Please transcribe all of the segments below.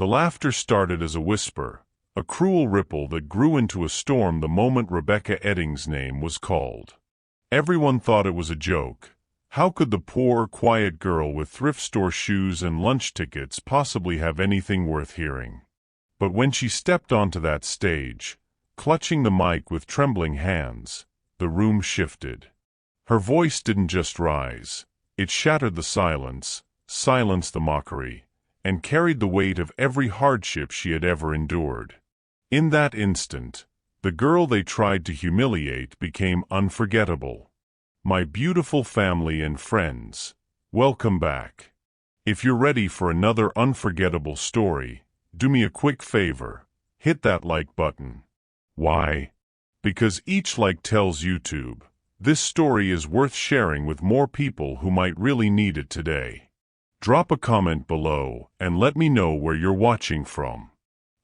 The laughter started as a whisper, a cruel ripple that grew into a storm the moment Rebecca Eddings' name was called. Everyone thought it was a joke. How could the poor, quiet girl with thrift store shoes and lunch tickets possibly have anything worth hearing? But when she stepped onto that stage, clutching the mic with trembling hands, the room shifted. Her voice didn't just rise. It shattered the silence, silenced the mockery, and carried the weight of every hardship she had ever endured. In that instant, the girl they tried to humiliate became unforgettable. My beautiful family and friends, welcome back. If you're ready for another unforgettable story, do me a quick favor, hit that like button. Why? Because each like tells YouTube, this story is worth sharing with more people who might really need it today. Drop a comment below and let me know where you're watching from.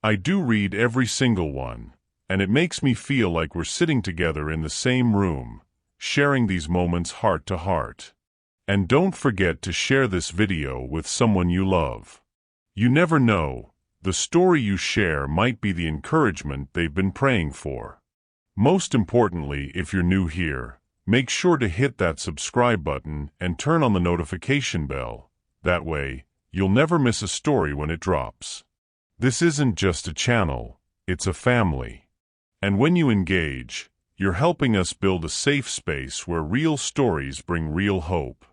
I do read every single one, and it makes me feel like we're sitting together in the same room, sharing these moments heart to heart. And don't forget to share this video with someone you love. You never know, the story you share might be the encouragement they've been praying for. Most importantly, if you're new here, make sure to hit that subscribe button and turn on the notification bell. That way, you'll never miss a story when it drops. This isn't just a channel, it's a family. And when you engage, you're helping us build a safe space where real stories bring real hope.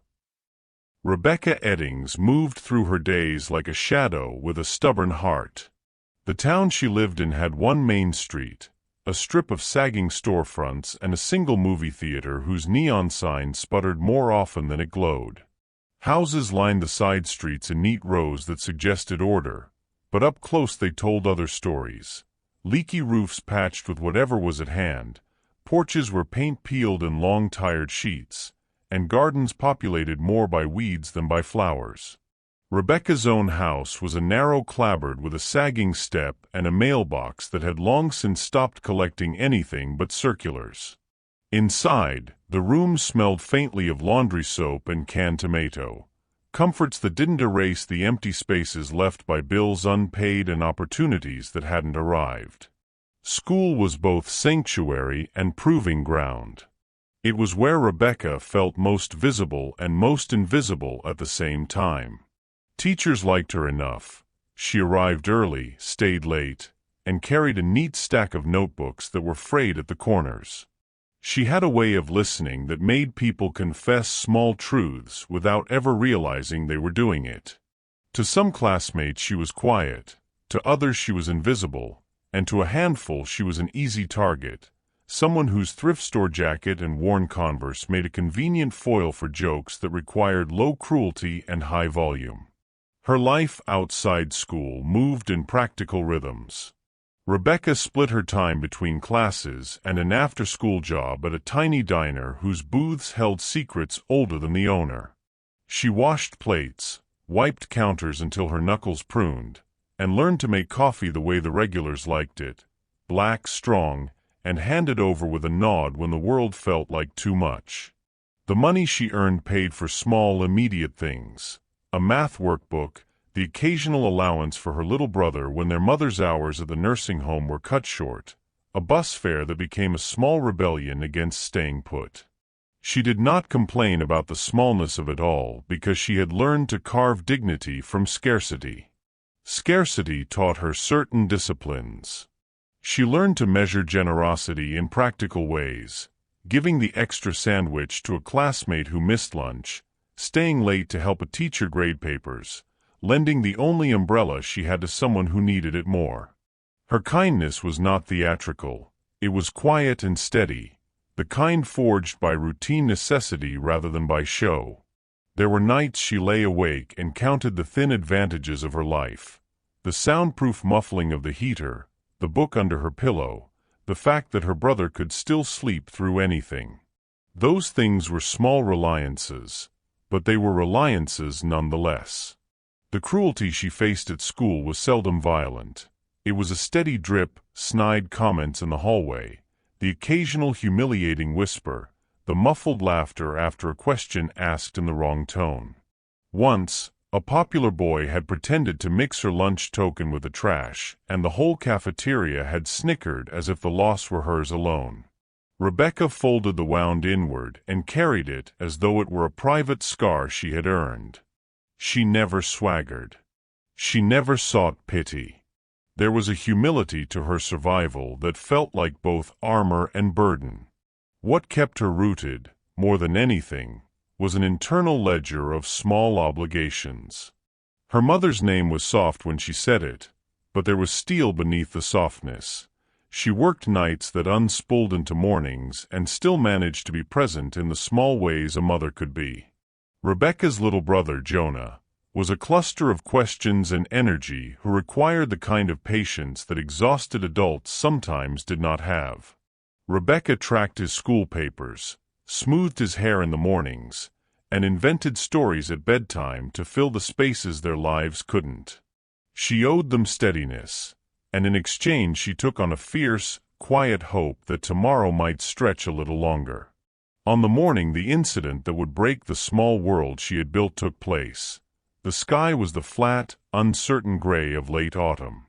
Rebecca Eddings moved through her days like a shadow with a stubborn heart. The town she lived in had one main street, a strip of sagging storefronts and a single movie theater whose neon sign sputtered more often than it glowed. Houses lined the side streets in neat rows that suggested order, but up close they told other stories. Leaky roofs patched with whatever was at hand, porches where paint peeled in long tired sheets, and gardens populated more by weeds than by flowers. Rebecca's own house was a narrow clapboard with a sagging step and a mailbox that had long since stopped collecting anything but circulars. Inside, the room smelled faintly of laundry soap and canned tomato, comforts that didn't erase the empty spaces left by bills unpaid and opportunities that hadn't arrived. School was both sanctuary and proving ground. It was where Rebecca felt most visible and most invisible at the same time. Teachers liked her enough. She arrived early, stayed late, and carried a neat stack of notebooks that were frayed at the corners. She had a way of listening that made people confess small truths without ever realizing they were doing it. To some classmates she was quiet, to others she was invisible, and to a handful she was an easy target, someone whose thrift store jacket and worn Converse made a convenient foil for jokes that required low cruelty and high volume. Her life outside school moved in practical rhythms. Rebecca split her time between classes and an after-school job at a tiny diner whose booths held secrets older than the owner. She washed plates, wiped counters until her knuckles pruned, and learned to make coffee the way the regulars liked it, black, strong, and handed over with a nod when the world felt like too much. The money she earned paid for small, immediate things, a math workbook, the occasional allowance for her little brother when their mother's hours at the nursing home were cut short, a bus fare that became a small rebellion against staying put. She did not complain about the smallness of it all because she had learned to carve dignity from scarcity. Scarcity taught her certain disciplines. She learned to measure generosity in practical ways, giving the extra sandwich to a classmate who missed lunch, staying late to help a teacher grade papers, lending the only umbrella she had to someone who needed it more. Her kindness was not theatrical, it was quiet and steady, the kind forged by routine necessity rather than by show. There were nights she lay awake and counted the thin advantages of her life, the soundproof muffling of the heater, the book under her pillow, the fact that her brother could still sleep through anything. Those things were small reliances, but they were reliances nonetheless. The cruelty she faced at school was seldom violent. It was a steady drip, snide comments in the hallway, the occasional humiliating whisper, the muffled laughter after a question asked in the wrong tone. Once, A popular boy had pretended to mix her lunch token with the trash, and the whole cafeteria had snickered as if the loss were hers alone. Rebecca folded the wound inward and carried it as though it were a private scar she had earned. She never swaggered. She never sought pity. There was a humility to her survival that felt like both armor and burden. What kept her rooted, more than anything, was an internal ledger of small obligations. Her mother's name was soft when she said it, but there was steel beneath the softness. She worked nights that unspooled into mornings and still managed to be present in the small ways a mother could be. Rebecca's little brother, Jonah, was a cluster of questions and energy who required the kind of patience that exhausted adults sometimes did not have. Rebecca tracked his school papers, smoothed his hair in the mornings, and invented stories at bedtime to fill the spaces their lives couldn't. She owed them steadiness, and in exchange she took on a fierce, quiet hope that tomorrow might stretch a little longer. On the morning the incident that would break the small world she had built took place, the sky was the flat, uncertain gray of late autumn.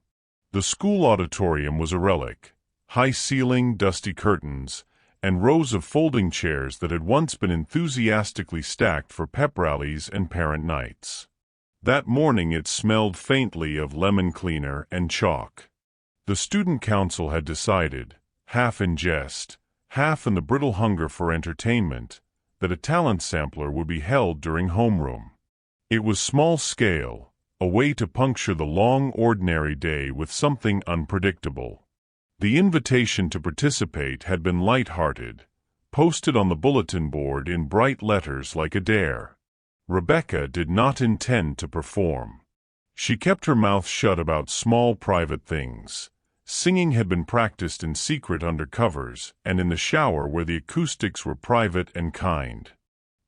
The school auditorium was a relic: high ceiling, dusty curtains, and rows of folding chairs that had once been enthusiastically stacked for pep rallies and parent nights. That morning it smelled faintly of lemon cleaner and chalk. The student council had decided, half in jest, half in the brittle hunger for entertainment, that a talent sampler would be held during homeroom. It was small-scale, a way to puncture the long, ordinary day with something unpredictable. The invitation to participate had been light-hearted, posted on the bulletin board in bright letters like a dare. Rebecca did not intend to perform. She kept her mouth shut about small private things. Singing had been practiced in secret under covers and in the shower where the acoustics were private and kind.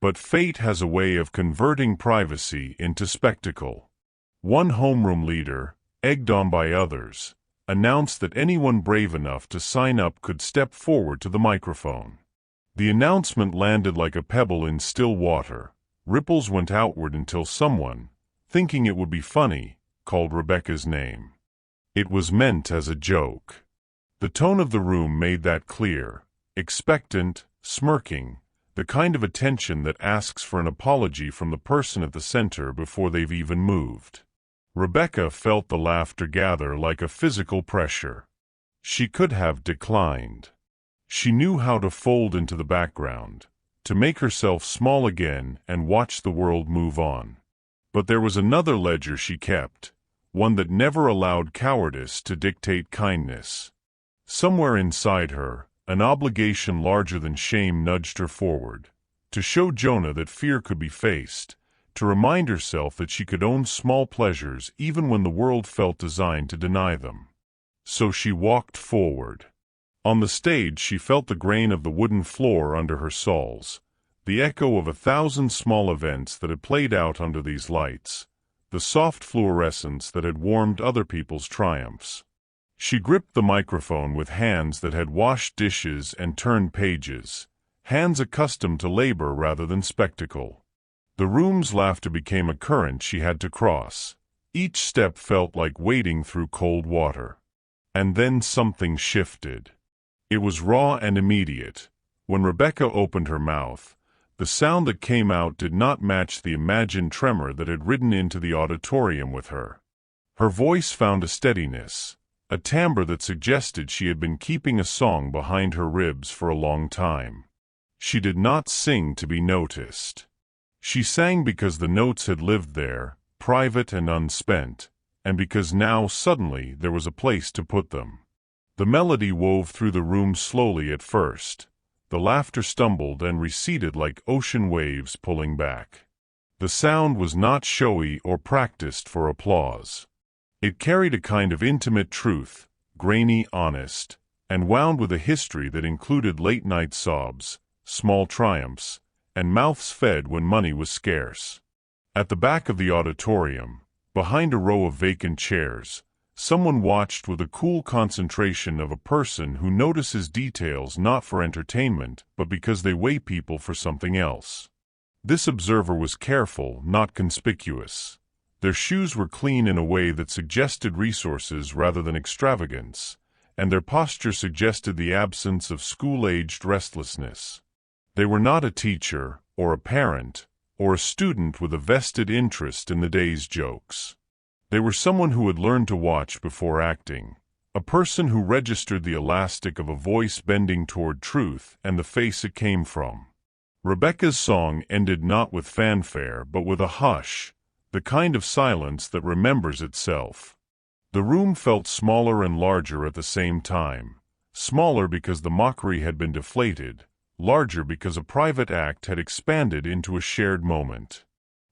But fate has a way of converting privacy into spectacle. One homeroom leader, egged on by others, announced that anyone brave enough to sign up could step forward to the microphone. The announcement landed like a pebble in still water. Ripples went outward until someone, thinking it would be funny, called Rebecca's name. It was meant as a joke. The tone of the room made that clear: expectant, smirking, the kind of attention that asks for an apology from the person at the center before they've even moved. Rebecca felt the laughter gather like a physical pressure. She could have declined. She knew how to fold into the background, to make herself small again and watch the world move on. But there was another ledger she kept, one that never allowed cowardice to dictate kindness. Somewhere inside her, an obligation larger than shame nudged her forward, to show Jonah that fear could be faced, to remind herself that she could own small pleasures even when the world felt designed to deny them. So she walked forward. On the stage she felt the grain of the wooden floor under her soles, the echo of 1,000 small events that had played out under these lights, the soft fluorescence that had warmed other people's triumphs. She gripped the microphone with hands that had washed dishes and turned pages, hands accustomed to labor rather than spectacle. The room's laughter became a current she had to cross. Each step felt like wading through cold water. And then something shifted. It was raw and immediate. When Rebecca opened her mouth, the sound that came out did not match the imagined tremor that had ridden into the auditorium with her. Her voice found a steadiness, a timbre that suggested she had been keeping a song behind her ribs for a long time. She did not sing to be noticed. She sang because the notes had lived there, private and unspent, and because now suddenly there was a place to put them. The melody wove through the room slowly at first. The laughter stumbled and receded like ocean waves pulling back. The sound was not showy or practiced for applause. It carried a kind of intimate truth, grainy, honest, and wound with a history that included late-night sobs, small triumphs, and mouths fed when money was scarce. At the back of the auditorium, behind a row of vacant chairs, someone watched with a cool concentration of a person who notices details not for entertainment but because they weigh people for something else. This observer was careful, not conspicuous. Their shoes were clean in a way that suggested resources rather than extravagance, and their posture suggested the absence of school-aged restlessness. They were not a teacher, or a parent, or a student with a vested interest in the day's jokes. They were someone who had learned to watch before acting, a person who registered the elastic of a voice bending toward truth and the face it came from. Rebecca's song ended not with fanfare but with a hush, the kind of silence that remembers itself. The room felt smaller and larger at the same time, smaller because the mockery had been deflated, larger because a private act had expanded into a shared moment.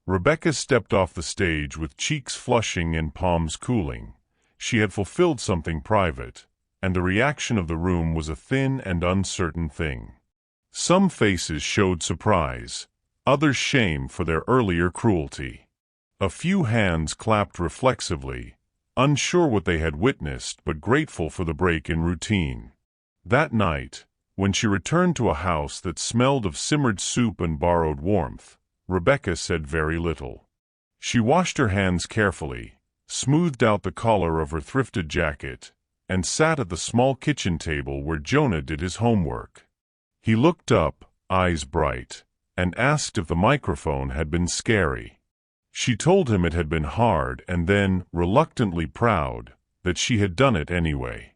Rebecca stepped off the stage with cheeks flushing and palms cooling. She had fulfilled something private, and the reaction of the room was a thin and uncertain thing. Some faces showed surprise, others shame for their earlier cruelty. A few hands clapped reflexively, unsure what they had witnessed but grateful for the break in routine. That night, when she returned to a house that smelled of simmered soup and borrowed warmth, Rebecca said very little. She washed her hands carefully, smoothed out the collar of her thrifted jacket, and sat at the small kitchen table where Jonah did his homework. He looked up, eyes bright, and asked if the microphone had been scary. She told him it had been hard and then, reluctantly proud, that she had done it anyway.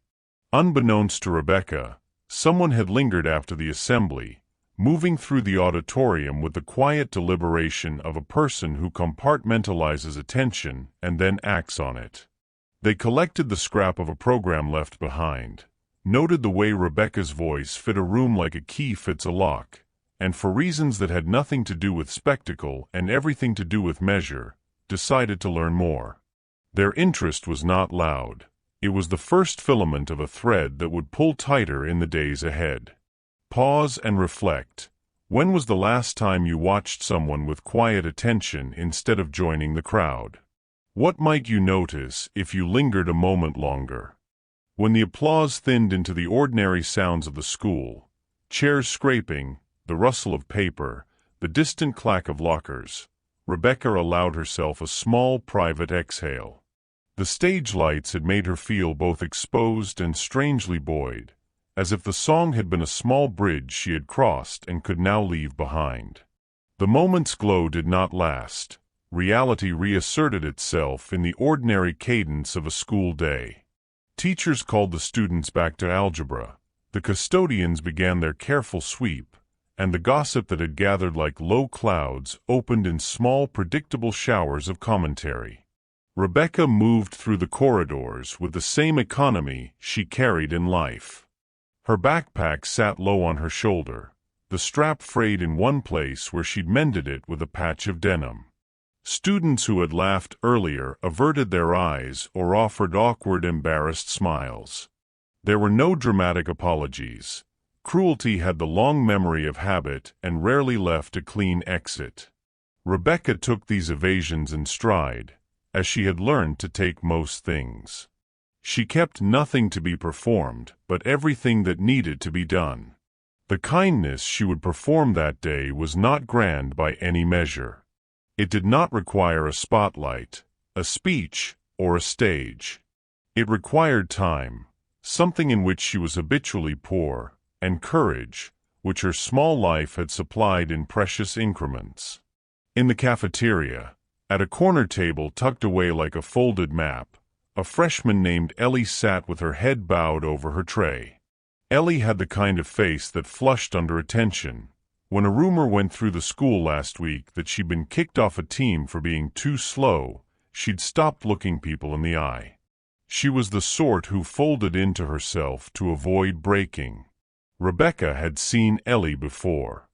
Unbeknownst to Rebecca, someone had lingered after the assembly, moving through the auditorium with the quiet deliberation of a person who compartmentalizes attention and then acts on it. They collected the scrap of a program left behind, noted the way Rebecca's voice fit a room like a key fits a lock, and for reasons that had nothing to do with spectacle and everything to do with measure, decided to learn more. Their interest was not loud. It was the first filament of a thread that would pull tighter in the days ahead. Pause and reflect. When was the last time you watched someone with quiet attention instead of joining the crowd? What might you notice if you lingered a moment longer? When the applause thinned into the ordinary sounds of the school, chairs scraping, the rustle of paper, the distant clack of lockers, Rebecca allowed herself a small private exhale. The stage lights had made her feel both exposed and strangely buoyed, as if the song had been a small bridge she had crossed and could now leave behind. The moment's glow did not last. Reality reasserted itself in the ordinary cadence of a school day. Teachers called the students back to algebra, the custodians began their careful sweep, and the gossip that had gathered like low clouds opened in small, predictable showers of commentary. Rebecca moved through the corridors with the same economy she carried in life. Her backpack sat low on her shoulder, the strap frayed in one place where she'd mended it with a patch of denim. Students who had laughed earlier averted their eyes or offered awkward, embarrassed smiles. There were no dramatic apologies. Cruelty had the long memory of habit and rarely left a clean exit. Rebecca took these evasions in stride, as she had learned to take most things. She kept nothing to be performed, but everything that needed to be done. The kindness she would perform that day was not grand by any measure. It did not require a spotlight, a speech, or a stage. It required time, something in which she was habitually poor, and courage, which her small life had supplied in precious increments. In the cafeteria, at a corner table tucked away like a folded map, a freshman named Ellie sat with her head bowed over her tray. Ellie had the kind of face that flushed under attention. When a rumor went through the school last week that she'd been kicked off a team for being too slow, she'd stopped looking people in the eye. She was the sort who folded into herself to avoid breaking. Rebecca had seen Ellie before.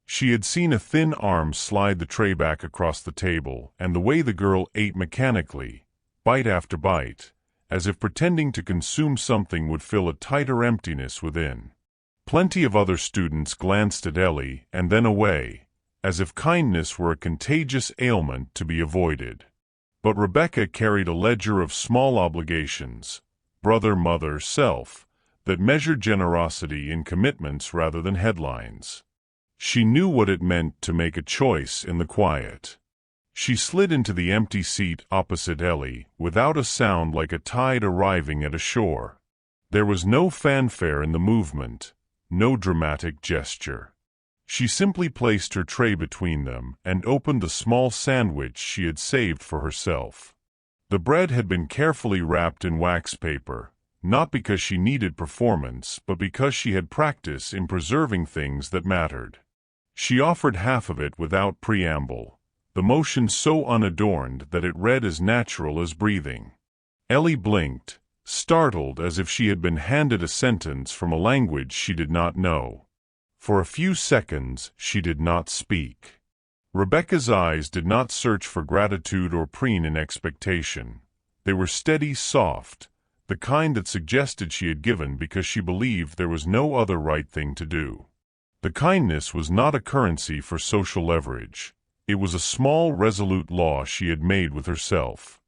She had seen a thin arm slide the tray back across the table and the way the girl ate mechanically, bite after bite, as if pretending to consume something would fill a tighter emptiness within. Plenty of other students glanced at Ellie and then away, as if kindness were a contagious ailment to be avoided. But Rebecca carried a ledger of small obligations, brother, mother, self, that measured generosity in commitments rather than headlines. She knew what it meant to make a choice in the quiet. She slid into the empty seat opposite Ellie, without a sound like a tide arriving at a shore. There was no fanfare in the movement, no dramatic gesture. She simply placed her tray between them and opened the small sandwich she had saved for herself. The bread had been carefully wrapped in wax paper, not because she needed performance, but because she had practice in preserving things that mattered. She offered half of it without preamble, the motion so unadorned that it read as natural as breathing. Ellie blinked, startled as if she had been handed a sentence from a language she did not know. For a few seconds she did not speak. Rebecca's eyes did not search for gratitude or preen in expectation. They were steady, soft, the kind that suggested she had given because she believed there was no other right thing to do. The kindness was not a currency for social leverage. It was a small, resolute law she had made with herself.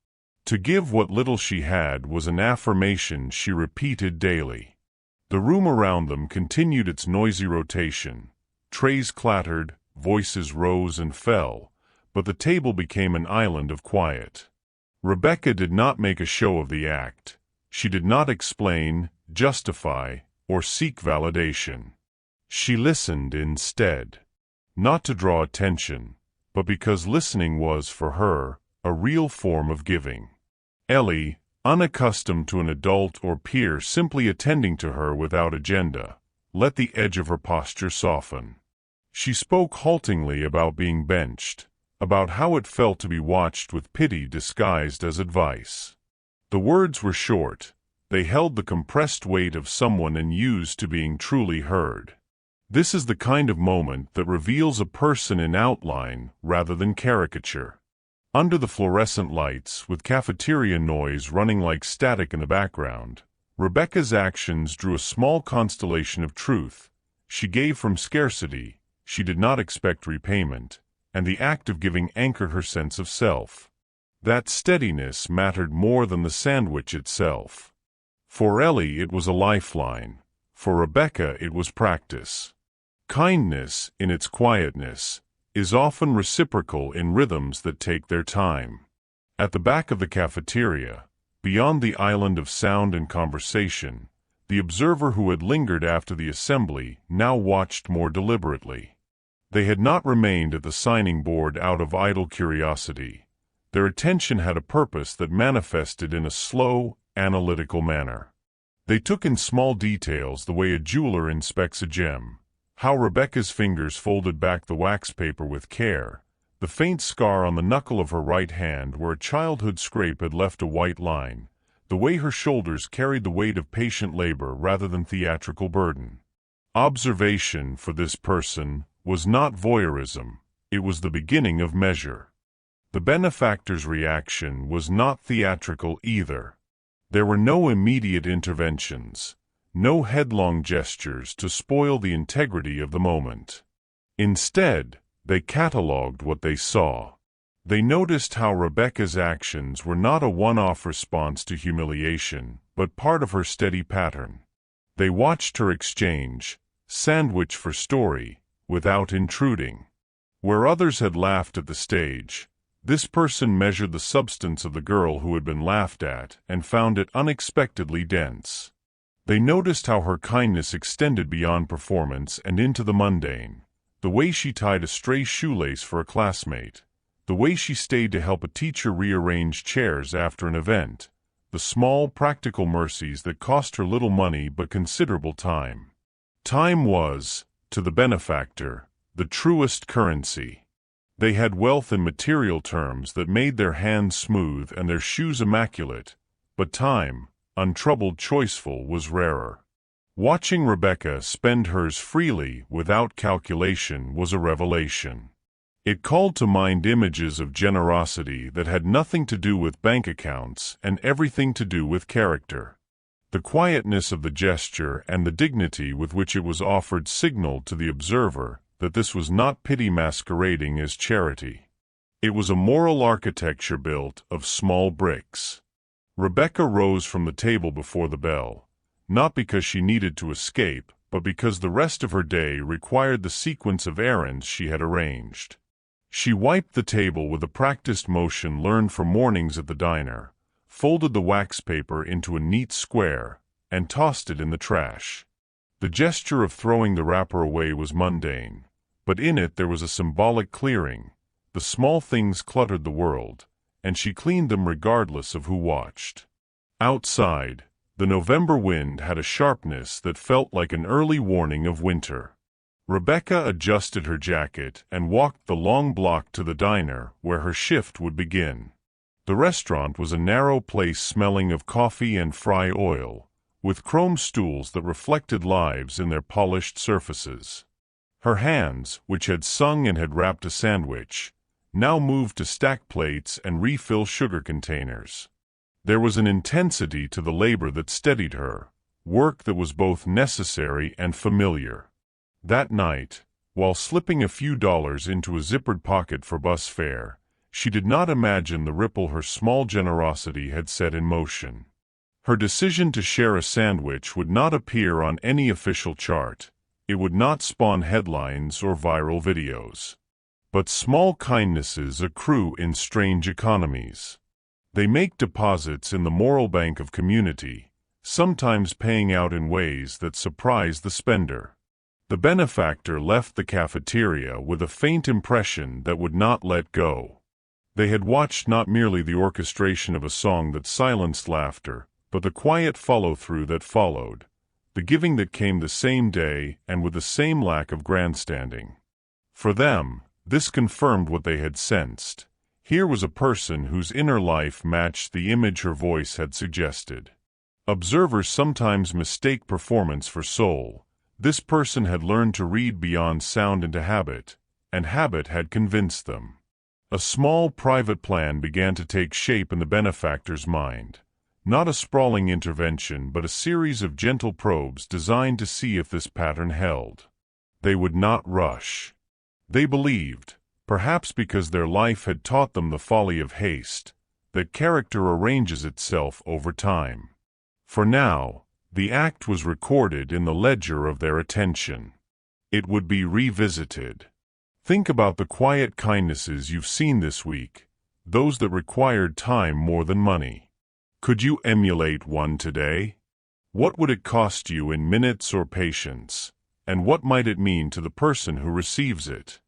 To give what little she had was an affirmation she repeated daily. The room around them continued its noisy rotation. Trays clattered, voices rose and fell, but the table became an island of quiet. Rebecca did not make a show of the act. She did not explain, justify, or seek validation. She listened instead. Not to draw attention, but because listening was, for her, a real form of giving. Ellie, unaccustomed to an adult or peer simply attending to her without agenda, let the edge of her posture soften. She spoke haltingly about being benched, about how it felt to be watched with pity disguised as advice. The words were short. They held the compressed weight of someone unused to being truly heard. This is the kind of moment that reveals a person in outline rather than caricature. Under the fluorescent lights, with cafeteria noise running like static in the background, Rebecca's actions drew a small constellation of truth. She gave from scarcity, she did not expect repayment, and the act of giving anchored her sense of self. That steadiness mattered more than the sandwich itself. For Ellie it was a lifeline. For Rebecca it was practice. Kindness, in its quietness, is often reciprocal in rhythms that take their time. At the back of the cafeteria, beyond the island of sound and conversation, the observer who had lingered after the assembly now watched more deliberately. They had not remained at the signing board out of idle curiosity. Their attention had a purpose that manifested in a slow, analytical manner. They took in small details the way a jeweler inspects a gem. How Rebecca's fingers folded back the wax paper with care, the faint scar on the knuckle of her right hand where a childhood scrape had left a white line, the way her shoulders carried the weight of patient labor rather than theatrical burden. Observation, for this person, was not voyeurism, it was the beginning of measure. The benefactor's reaction was not theatrical either. There were no immediate interventions. No headlong gestures to spoil the integrity of the moment. Instead, they catalogued what they saw. They noticed how Rebecca's actions were not a one-off response to humiliation, but part of her steady pattern. They watched her exchange, sandwich for story, without intruding. Where others had laughed at the stage, this person measured the substance of the girl who had been laughed at and found it unexpectedly dense. They noticed how her kindness extended beyond performance and into the mundane. The way she tied a stray shoelace for a classmate. The way she stayed to help a teacher rearrange chairs after an event. The small, practical mercies that cost her little money but considerable time. Time was, to the benefactor, the truest currency. They had wealth in material terms that made their hands smooth and their shoes immaculate, but time, untroubled, choiceful, was rarer. Watching Rebecca spend hers freely, without calculation, was a revelation. It called to mind images of generosity that had nothing to do with bank accounts and everything to do with character. The quietness of the gesture and the dignity with which it was offered signaled to the observer that this was not pity masquerading as charity. It was a moral architecture built of small bricks. Rebecca rose from the table before the bell, not because she needed to escape, but because the rest of her day required the sequence of errands she had arranged. She wiped the table with a practiced motion learned from mornings at the diner, folded the wax paper into a neat square, and tossed it in the trash. The gesture of throwing the wrapper away was mundane, but in it there was a symbolic clearing. The small things cluttered the world, and she cleaned them regardless of who watched. Outside, the November wind had a sharpness that felt like an early warning of winter. Rebecca adjusted her jacket and walked the long block to the diner where her shift would begin. The restaurant was a narrow place smelling of coffee and fry oil, with chrome stools that reflected lives in their polished surfaces. Her hands, which had sung and had wrapped a sandwich, now moved to stack plates and refill sugar containers. There was an intensity to the labor that steadied her, work that was both necessary and familiar. That night, while slipping a few dollars into a zippered pocket for bus fare, she did not imagine the ripple her small generosity had set in motion. Her decision to share a sandwich would not appear on any official chart. It would not spawn headlines or viral videos. But small kindnesses accrue in strange economies. They make deposits in the moral bank of community, sometimes paying out in ways that surprise the spender. The benefactor left the cafeteria with a faint impression that would not let go. They had watched not merely the orchestration of a song that silenced laughter, but the quiet follow-through that followed, the giving that came the same day and with the same lack of grandstanding. For them, this confirmed what they had sensed. Here was a person whose inner life matched the image her voice had suggested. Observers sometimes mistake performance for soul. This person had learned to read beyond sound into habit, and habit had convinced them. A small private plan began to take shape in the benefactor's mind. Not a sprawling intervention, but a series of gentle probes designed to see if this pattern held. They would not rush. They believed, perhaps because their life had taught them the folly of haste, that character arranges itself over time. For now, the act was recorded in the ledger of their attention. It would be revisited. Think about the quiet kindnesses you've seen this week, those that required time more than money. Could you emulate one today? What would it cost you in minutes or patience, and what might it mean to the person who receives it?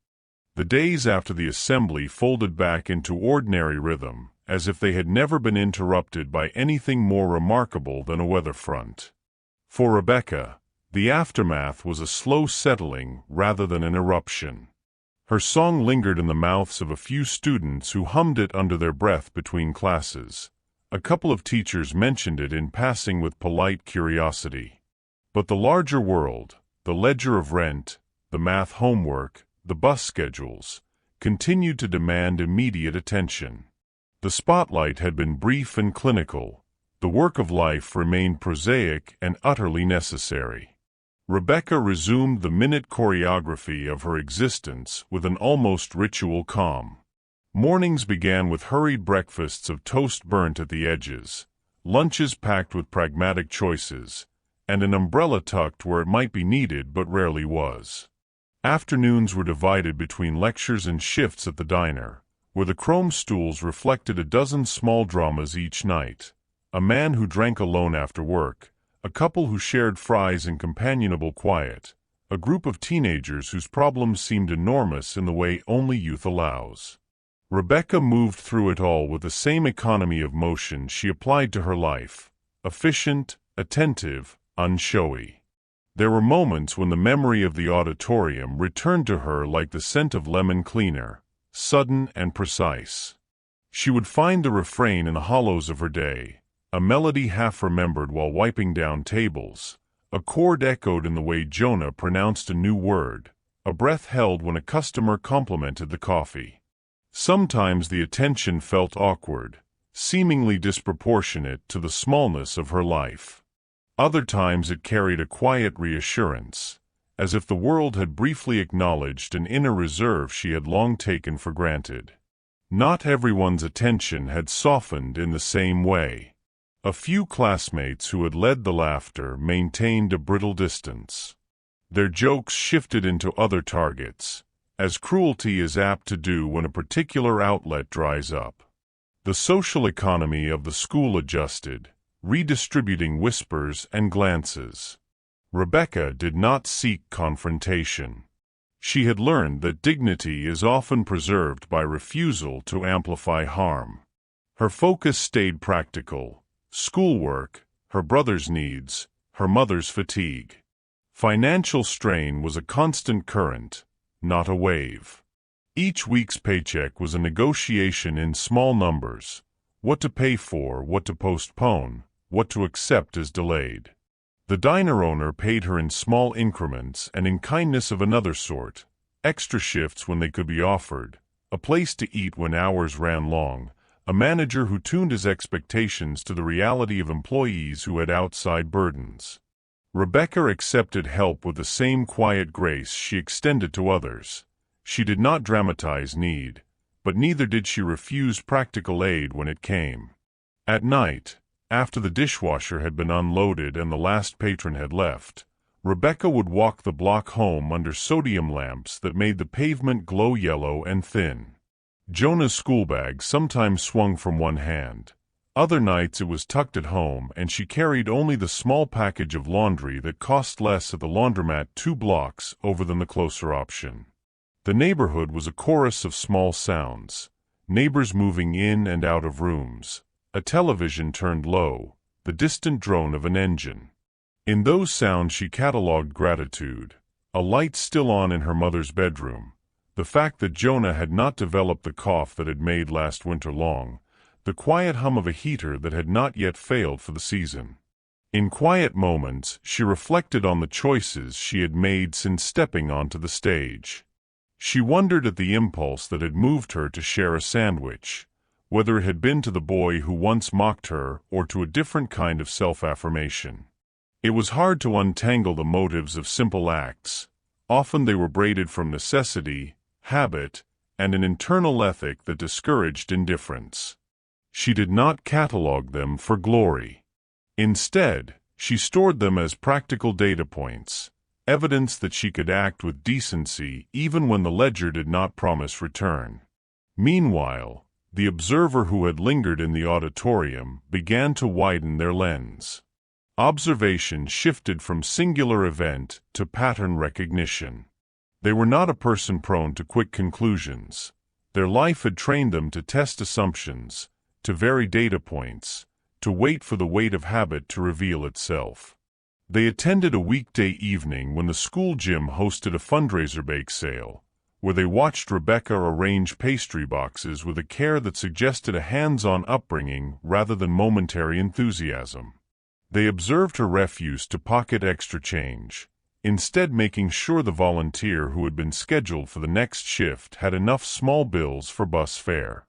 The days after the assembly folded back into ordinary rhythm, as if they had never been interrupted by anything more remarkable than a weather front. For Rebecca, the aftermath was a slow settling rather than an eruption. Her song lingered in the mouths of a few students who hummed it under their breath between classes. A couple of teachers mentioned it in passing with polite curiosity. But the larger world, the ledger of rent, the math homework, the bus schedules, continued to demand immediate attention. The spotlight had been brief and clinical. The work of life remained prosaic and utterly necessary. Rebecca resumed the minute choreography of her existence with an almost ritual calm. Mornings began with hurried breakfasts of toast burnt at the edges, lunches packed with pragmatic choices, and an umbrella tucked where it might be needed but rarely was. Afternoons were divided between lectures and shifts at the diner, where the chrome stools reflected a dozen small dramas each night. A man who drank alone after work, a couple who shared fries in companionable quiet, a group of teenagers whose problems seemed enormous in the way only youth allows. Rebecca moved through it all with the same economy of motion she applied to her life, efficient, attentive, unshowy. There were moments when the memory of the auditorium returned to her like the scent of lemon cleaner, sudden and precise. She would find the refrain in the hollows of her day, a melody half remembered while wiping down tables, a chord echoed in the way Jonah pronounced a new word, a breath held when a customer complimented the coffee. Sometimes the attention felt awkward, seemingly disproportionate to the smallness of her life. Other times it carried a quiet reassurance, as if the world had briefly acknowledged an inner reserve she had long taken for granted. Not everyone's attention had softened in the same way. A few classmates who had led the laughter maintained a brittle distance. Their jokes shifted into other targets, as cruelty is apt to do when a particular outlet dries up. The social economy of the school adjusted, redistributing whispers and glances. Rebecca did not seek confrontation. She had learned that dignity is often preserved by refusal to amplify harm. Her focus stayed practical: schoolwork, her brother's needs, her mother's fatigue. Financial strain was a constant current, not a wave. Each week's paycheck was a negotiation in small numbers: what to pay for, what to postpone, what to accept as delayed. The diner owner paid her in small increments and in kindness of another sort: extra shifts when they could be offered, a place to eat when hours ran long, a manager who tuned his expectations to the reality of employees who had outside burdens. Rebecca accepted help with the same quiet grace she extended to others. She did not dramatize need, but neither did she refuse practical aid when it came. At night, after the dishwasher had been unloaded and the last patron had left, Rebecca would walk the block home under sodium lamps that made the pavement glow yellow and thin. Jonah's schoolbag sometimes swung from one hand. Other nights it was tucked at home, and she carried only the small package of laundry that cost less at the laundromat 2 blocks over than the closer option. The neighborhood was a chorus of small sounds: neighbors moving in and out of rooms, a television turned low, the distant drone of an engine. In those sounds she catalogued gratitude: a light still on in her mother's bedroom, the fact that Jonah had not developed the cough that had made last winter long, the quiet hum of a heater that had not yet failed for the season. In quiet moments she reflected on the choices she had made since stepping onto the stage. She wondered at the impulse that had moved her to share a sandwich, whether it had been to the boy who once mocked her or to a different kind of self-affirmation. It was hard to untangle the motives of simple acts. Often they were braided from necessity, habit, and an internal ethic that discouraged indifference. She did not catalogue them for glory. Instead, she stored them as practical data points, evidence that she could act with decency even when the ledger did not promise return. Meanwhile, the observer who had lingered in the auditorium began to widen their lens. Observation shifted from singular event to pattern recognition. They were not a person prone to quick conclusions. Their life had trained them to test assumptions, to vary data points, to wait for the weight of habit to reveal itself. They attended a weekday evening when the school gym hosted a fundraiser bake sale, where they watched Rebecca arrange pastry boxes with a care that suggested a hands-on upbringing rather than momentary enthusiasm. They observed her refuse to pocket extra change, instead making sure the volunteer who had been scheduled for the next shift had enough small bills for bus fare.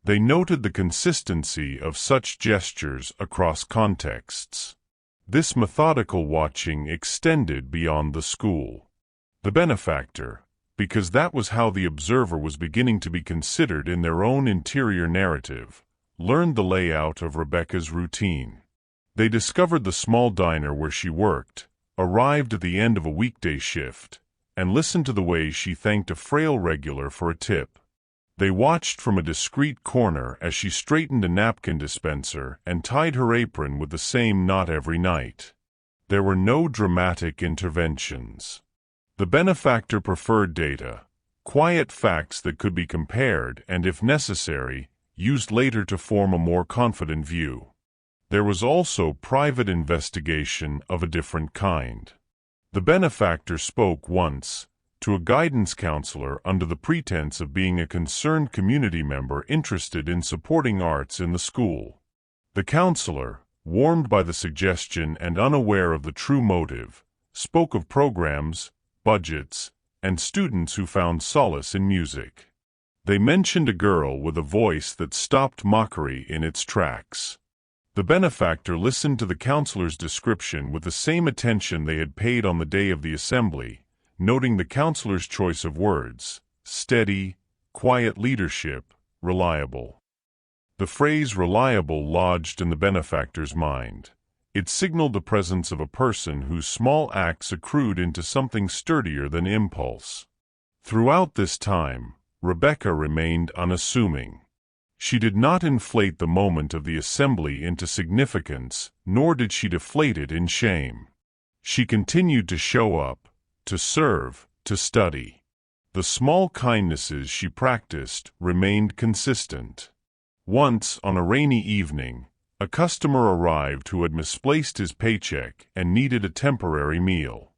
They noted the consistency of such gestures across contexts. This methodical watching extended beyond the school. The benefactor, because that was how the observer was beginning to be considered in their own interior narrative, learned the layout of Rebecca's routine. They discovered the small diner where she worked, arrived at the end of a weekday shift, and listened to the way she thanked a frail regular for a tip. They watched from a discreet corner as she straightened a napkin dispenser and tied her apron with the same knot every night. There were no dramatic interventions. The benefactor preferred data, quiet facts that could be compared and, if necessary, used later to form a more confident view. There was also private investigation of a different kind. The benefactor spoke once to a guidance counselor under the pretense of being a concerned community member interested in supporting arts in the school. The counselor, warmed by the suggestion and unaware of the true motive, spoke of programs, budgets, and students who found solace in music. They mentioned a girl with a voice that stopped mockery in its tracks. The benefactor listened to the counselor's description with the same attention they had paid on the day of the assembly, noting the counselor's choice of words: steady, quiet leadership, reliable. The phrase reliable lodged in the benefactor's mind. It signaled the presence of a person whose small acts accrued into something sturdier than impulse. Throughout this time, Rebecca remained unassuming. She did not inflate the moment of the assembly into significance, nor did she deflate it in shame. She continued to show up, to serve, to study. The small kindnesses she practiced remained consistent. Once, on a rainy evening, a customer arrived who had misplaced his paycheck and needed a temporary meal.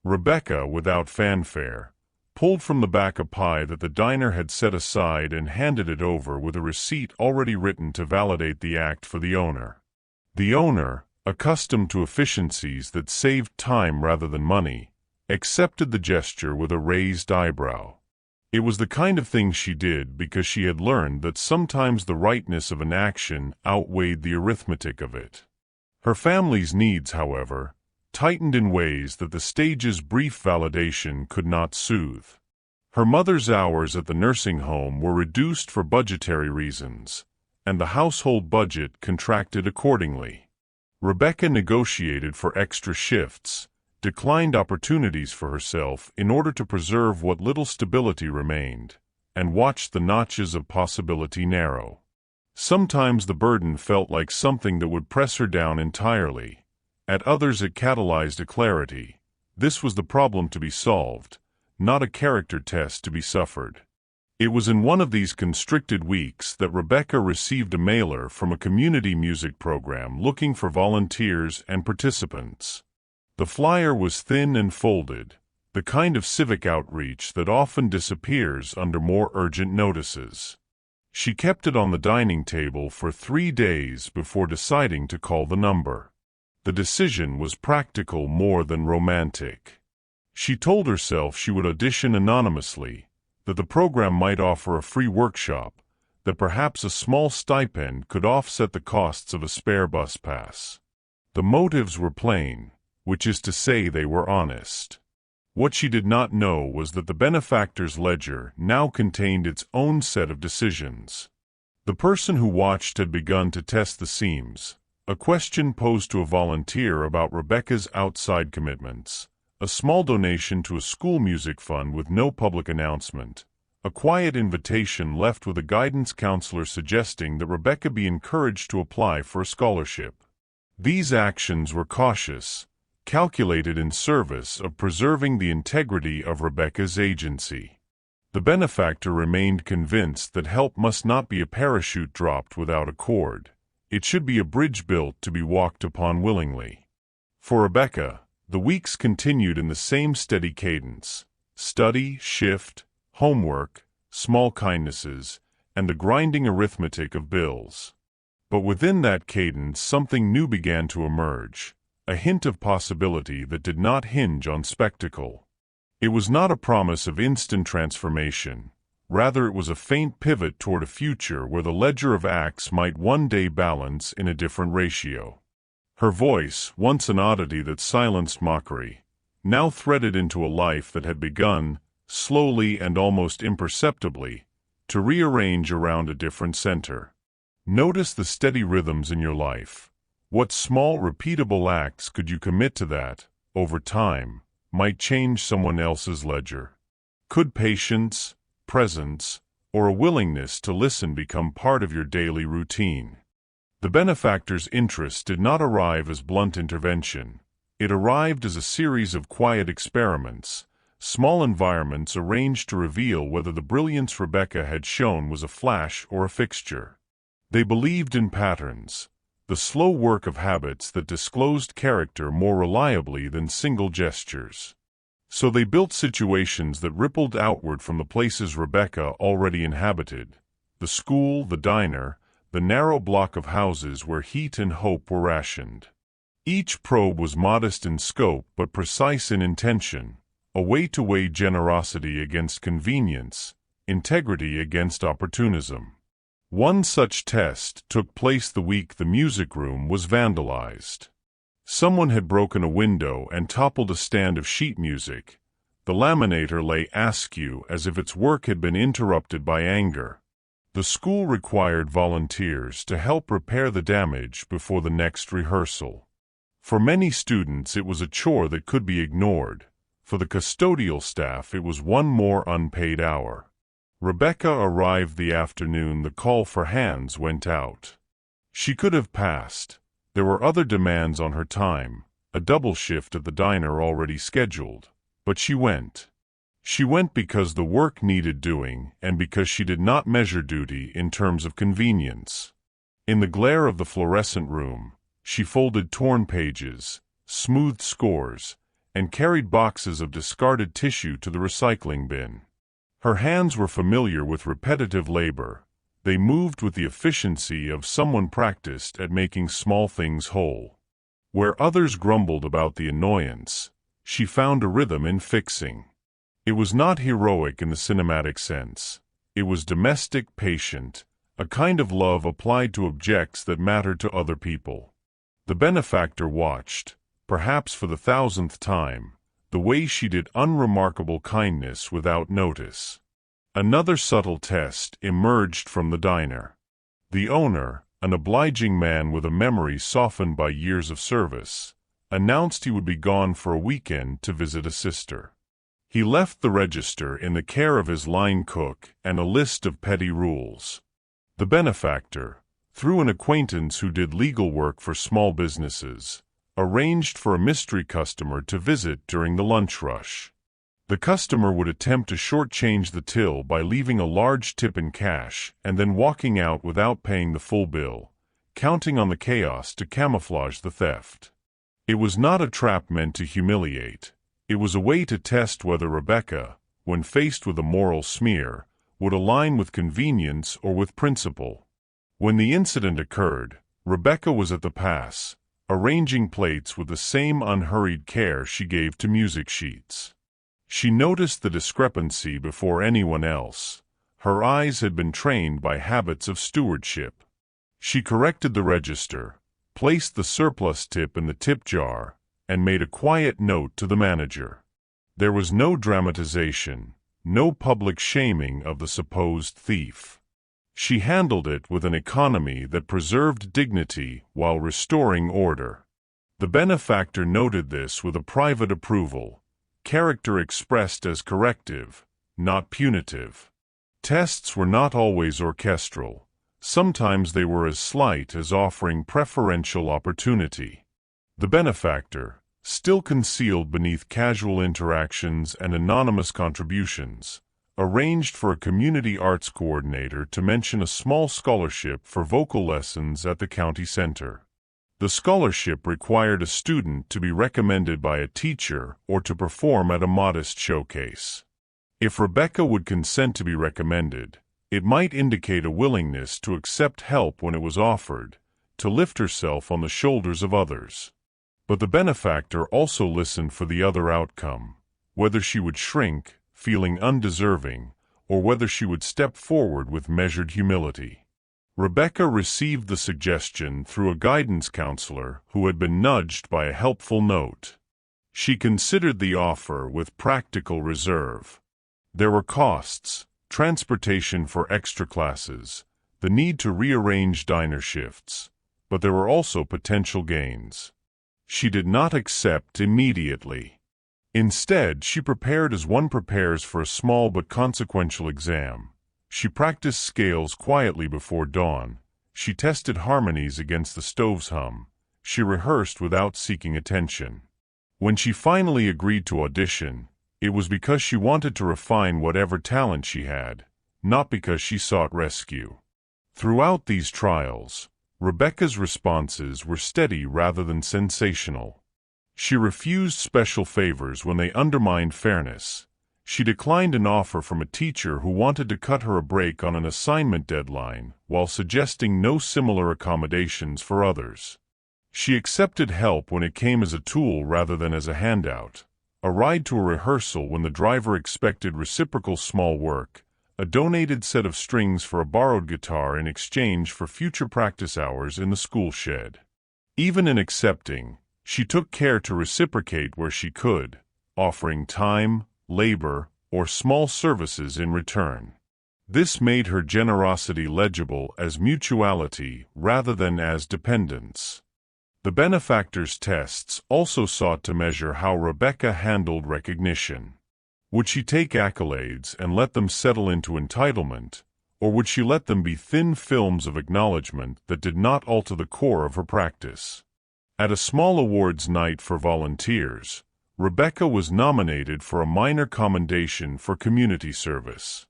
Rebecca, without fanfare, pulled from the back a pie that the diner had set aside and handed it over with a receipt already written to validate the act for the owner. The owner, accustomed to efficiencies that saved time rather than money, accepted the gesture with a raised eyebrow. It was the kind of thing she did because she had learned that sometimes the rightness of an action outweighed the arithmetic of it. Her family's needs, however, tightened in ways that the stage's brief validation could not soothe. Her mother's hours at the nursing home were reduced for budgetary reasons, and the household budget contracted accordingly. Rebecca negotiated for extra shifts, declined opportunities for herself in order to preserve what little stability remained, and watched the notches of possibility narrow. Sometimes the burden felt like something that would press her down entirely. At others it catalyzed a clarity. This was the problem to be solved, not a character test to be suffered. It was in one of these constricted weeks that Rebecca received a mailer from a community music program looking for volunteers and participants. The flyer was thin and folded, the kind of civic outreach that often disappears under more urgent notices. She kept it on the dining table for 3 days before deciding to call the number. The decision was practical more than romantic. She told herself she would audition anonymously, that the program might offer a free workshop, that perhaps a small stipend could offset the costs of a spare bus pass. The motives were plain, which is to say they were honest. What she did not know was that the benefactor's ledger now contained its own set of decisions. The person who watched had begun to test the seams. A question posed to a volunteer about Rebecca's outside commitments, a small donation to a school music fund with no public announcement, a quiet invitation left with a guidance counselor suggesting that Rebecca be encouraged to apply for a scholarship. These actions were cautious, calculated in service of preserving the integrity of Rebecca's agency. The benefactor remained convinced that help must not be a parachute dropped without a cord. It should be a bridge built to be walked upon willingly. For Rebecca, the weeks continued in the same steady cadence: study, shift, homework, small kindnesses, and the grinding arithmetic of bills. But within that cadence something new began to emerge, a hint of possibility that did not hinge on spectacle. It was not a promise of instant transformation. Rather, it was a faint pivot toward a future where the ledger of acts might one day balance in a different ratio. Her voice, once an oddity that silenced mockery, now threaded into a life that had begun, slowly and almost imperceptibly, to rearrange around a different center. Notice the steady rhythms in your life. What small, repeatable acts could you commit to that, over time, might change someone else's ledger? Could patience, presence, or a willingness to listen become part of your daily routine? The benefactor's interest did not arrive as blunt intervention. It arrived as a series of quiet experiments, small environments arranged to reveal whether the brilliance Rebecca had shown was a flash or a fixture. They believed in patterns, the slow work of habits that disclosed character more reliably than single gestures. So they built situations that rippled outward from the places Rebecca already inhabited: the school, the diner, the narrow block of houses where heat and hope were rationed. Each probe was modest in scope but precise in intention, a way to weigh generosity against convenience, integrity against opportunism. One such test took place the week the music room was vandalized. Someone had broken a window and toppled a stand of sheet music. The laminator lay askew as if its work had been interrupted by anger. The school required volunteers to help repair the damage before the next rehearsal. For many students it was a chore that could be ignored. For the custodial staff, it was one more unpaid hour. Rebecca arrived the afternoon the call for hands went out. She could have passed. There were other demands on her time, a double shift at the diner already scheduled. But she went. She went because the work needed doing and because she did not measure duty in terms of convenience. In the glare of the fluorescent room, she folded torn pages, smoothed scores, and carried boxes of discarded tissue to the recycling bin. Her hands were familiar with repetitive labor. They moved with the efficiency of someone practiced at making small things whole. Where others grumbled about the annoyance, she found a rhythm in fixing. It was not heroic in the cinematic sense. It was domestic, patient, a kind of love applied to objects that mattered to other people. The benefactor watched, perhaps for the 1,000th time, the way she did unremarkable kindness without notice. Another subtle test emerged from the diner. The owner, an obliging man with a memory softened by years of service, announced he would be gone for a weekend to visit a sister. He left the register in the care of his line cook and a list of petty rules. The benefactor, through an acquaintance who did legal work for small businesses, arranged for a mystery customer to visit during the lunch rush. The customer would attempt to shortchange the till by leaving a large tip in cash and then walking out without paying the full bill, counting on the chaos to camouflage the theft. It was not a trap meant to humiliate. It was a way to test whether Rebecca, when faced with a moral smear, would align with convenience or with principle. When the incident occurred, Rebecca was at the pass, arranging plates with the same unhurried care she gave to music sheets. She noticed the discrepancy before anyone else. Her eyes had been trained by habits of stewardship. She corrected the register, placed the surplus tip in the tip jar, and made a quiet note to the manager. There was no dramatization, no public shaming of the supposed thief. She handled it with an economy that preserved dignity while restoring order. The benefactor noted this with a private approval, character expressed as corrective, not punitive. Tests were not always orchestral. Sometimes they were as slight as offering preferential opportunity. The benefactor, still concealed beneath casual interactions and anonymous contributions, arranged for a community arts coordinator to mention a small scholarship for vocal lessons at the county center. The scholarship required a student to be recommended by a teacher or to perform at a modest showcase. If Rebecca would consent to be recommended, it might indicate a willingness to accept help when it was offered, to lift herself on the shoulders of others. But the benefactor also listened for the other outcome, whether she would shrink, feeling undeserving, or whether she would step forward with measured humility. Rebecca received the suggestion through a guidance counselor who had been nudged by a helpful note. She considered the offer with practical reserve. There were costs, transportation for extra classes, the need to rearrange diner shifts, but there were also potential gains. She did not accept immediately. Instead, she prepared as one prepares for a small but consequential exam. She practiced scales quietly before dawn. She tested harmonies against the stove's hum. She rehearsed without seeking attention. When she finally agreed to audition, it was because she wanted to refine whatever talent she had, not because she sought rescue. Throughout these trials, Rebecca's responses were steady rather than sensational. She refused special favors when they undermined fairness. She declined an offer from a teacher who wanted to cut her a break on an assignment deadline while suggesting no similar accommodations for others. She accepted help when it came as a tool rather than as a handout, a ride to a rehearsal when the driver expected reciprocal small work, a donated set of strings for a borrowed guitar in exchange for future practice hours in the school shed. Even in accepting, she took care to reciprocate where she could, offering time, labor, or small services in return. This made her generosity legible as mutuality rather than as dependence. The benefactor's tests also sought to measure how Rebecca handled recognition. Would she take accolades and let them settle into entitlement, or would she let them be thin films of acknowledgement that did not alter the core of her practice? At a small awards night for volunteers, Rebecca was nominated for a minor commendation for community service.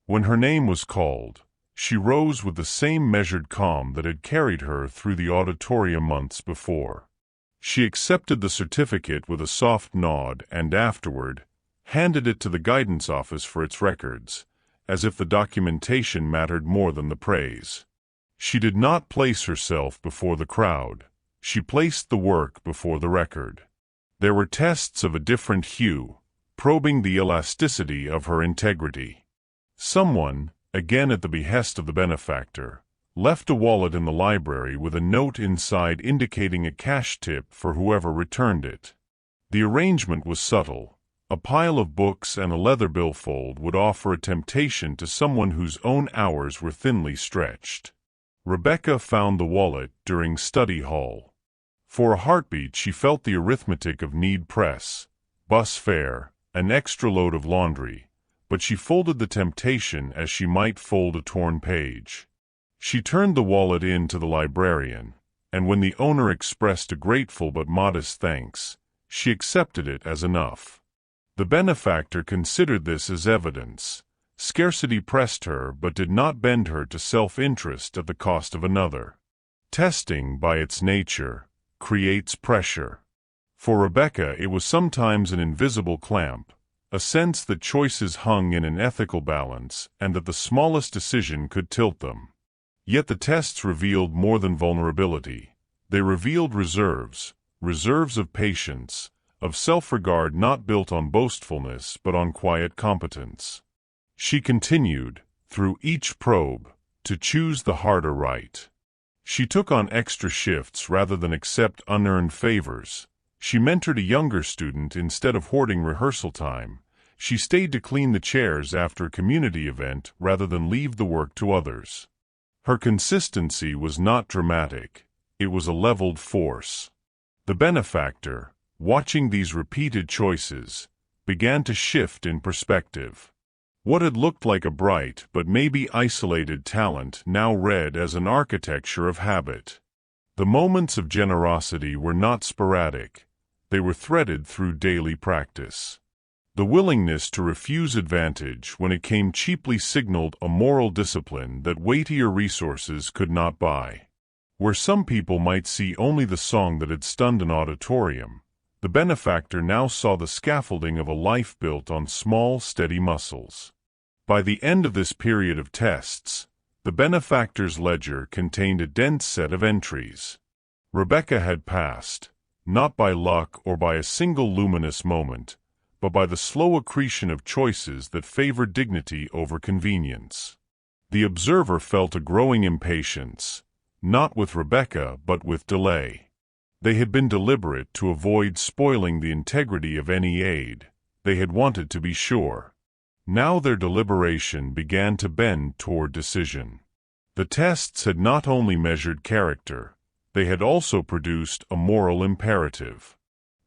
When her name was called, she rose with the same measured calm that had carried her through the auditorium months before. She accepted the certificate with a soft nod and afterward handed it to the guidance office for its records, as if the documentation mattered more than the praise. She did not place herself before the crowd. She placed the work before the record. There were tests of a different hue, probing the elasticity of her integrity. Someone, again at the behest of the benefactor, left a wallet in the library with a note inside indicating a cash tip for whoever returned it. The arrangement was subtle. A pile of books and a leather billfold would offer a temptation to someone whose own hours were thinly stretched. Rebecca found the wallet during study hall. For a heartbeat she felt the arithmetic of need press, bus fare, an extra load of laundry, but she folded the temptation as she might fold a torn page. She turned the wallet in to the librarian, and when the owner expressed a grateful but modest thanks, she accepted it as enough. The benefactor considered this as evidence. Scarcity pressed her but did not bend her to self-interest at the cost of another. Testing, by its nature, creates pressure. For Rebecca it was sometimes an invisible clamp, a sense that choices hung in an ethical balance and that the smallest decision could tilt them. Yet the tests revealed more than vulnerability. They revealed reserves of patience, of self-regard not built on boastfulness but on quiet competence. She continued, through each probe, to choose the harder right. She took on extra shifts rather than accept unearned favors. She mentored a younger student instead of hoarding rehearsal time. She stayed to clean the chairs after a community event rather than leave the work to others. Her consistency was not dramatic. It was a leveled force. The benefactor, watching these repeated choices, began to shift in perspective. What had looked like a bright but maybe isolated talent now read as an architecture of habit. The moments of generosity were not sporadic. They were threaded through daily practice. The willingness to refuse advantage when it came cheaply signaled a moral discipline that weightier resources could not buy. Where some people might see only the song that had stunned an auditorium, the benefactor now saw the scaffolding of a life built on small, steady muscles. By the end of this period of tests, the benefactor's ledger contained a dense set of entries. Rebecca had passed, not by luck or by a single luminous moment, but by the slow accretion of choices that favored dignity over convenience. The observer felt a growing impatience, not with Rebecca but with delay. They had been deliberate to avoid spoiling the integrity of any aid. They had wanted to be sure. Now their deliberation began to bend toward decision. The tests had not only measured character, they had also produced a moral imperative.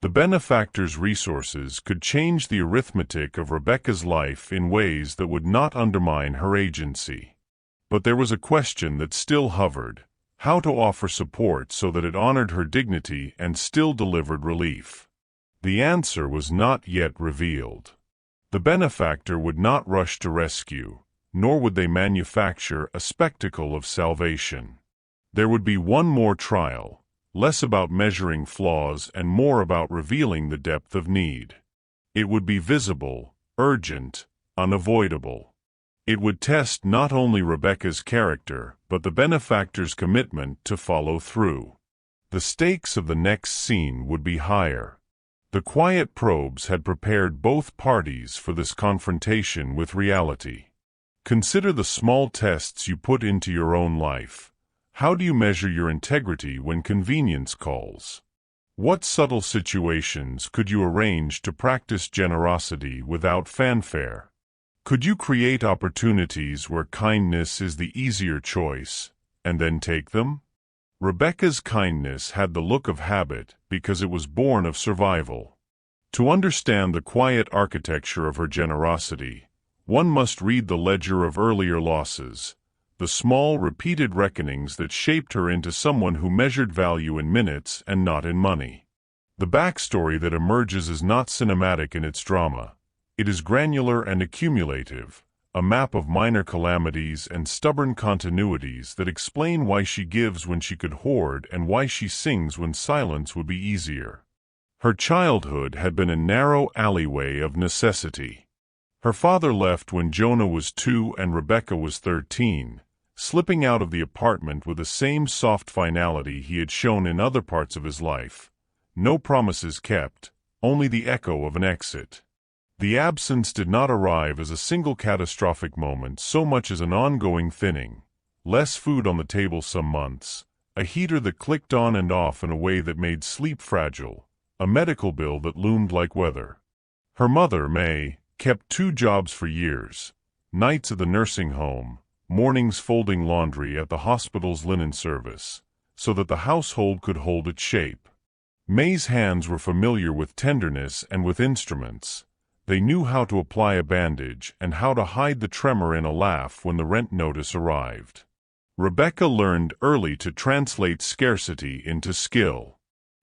The benefactor's resources could change the arithmetic of Rebecca's life in ways that would not undermine her agency. But there was a question that still hovered: how to offer support so that it honored her dignity and still delivered relief. The answer was not yet revealed. The benefactor would not rush to rescue, nor would they manufacture a spectacle of salvation. There would be one more trial, less about measuring flaws and more about revealing the depth of need. It would be visible, urgent, unavoidable. It would test not only Rebecca's character, but the benefactor's commitment to follow through. The stakes of the next scene would be higher. The quiet probes had prepared both parties for this confrontation with reality. Consider the small tests you put into your own life. How do you measure your integrity when convenience calls? What subtle situations could you arrange to practice generosity without fanfare? Could you create opportunities where kindness is the easier choice, and then take them? Rebecca's kindness had the look of habit because it was born of survival. To understand the quiet architecture of her generosity, one must read the ledger of earlier losses, the small, repeated reckonings that shaped her into someone who measured value in minutes and not in money. The backstory that emerges is not cinematic in its drama. It is granular and accumulative, a map of minor calamities and stubborn continuities that explain why she gives when she could hoard and why she sings when silence would be easier. Her childhood had been a narrow alleyway of necessity. Her father left when Jonah was 2 and Rebecca was 13, slipping out of the apartment with the same soft finality he had shown in other parts of his life. No promises kept, only the echo of an exit. The absence did not arrive as a single catastrophic moment so much as an ongoing thinning. Less food on the table some months, a heater that clicked on and off in a way that made sleep fragile, a medical bill that loomed like weather. Her mother, May, kept 2 jobs for years, nights at the nursing home, mornings folding laundry at the hospital's linen service, so that the household could hold its shape. May's hands were familiar with tenderness and with instruments. They knew how to apply a bandage and how to hide the tremor in a laugh when the rent notice arrived. Rebecca learned early to translate scarcity into skill.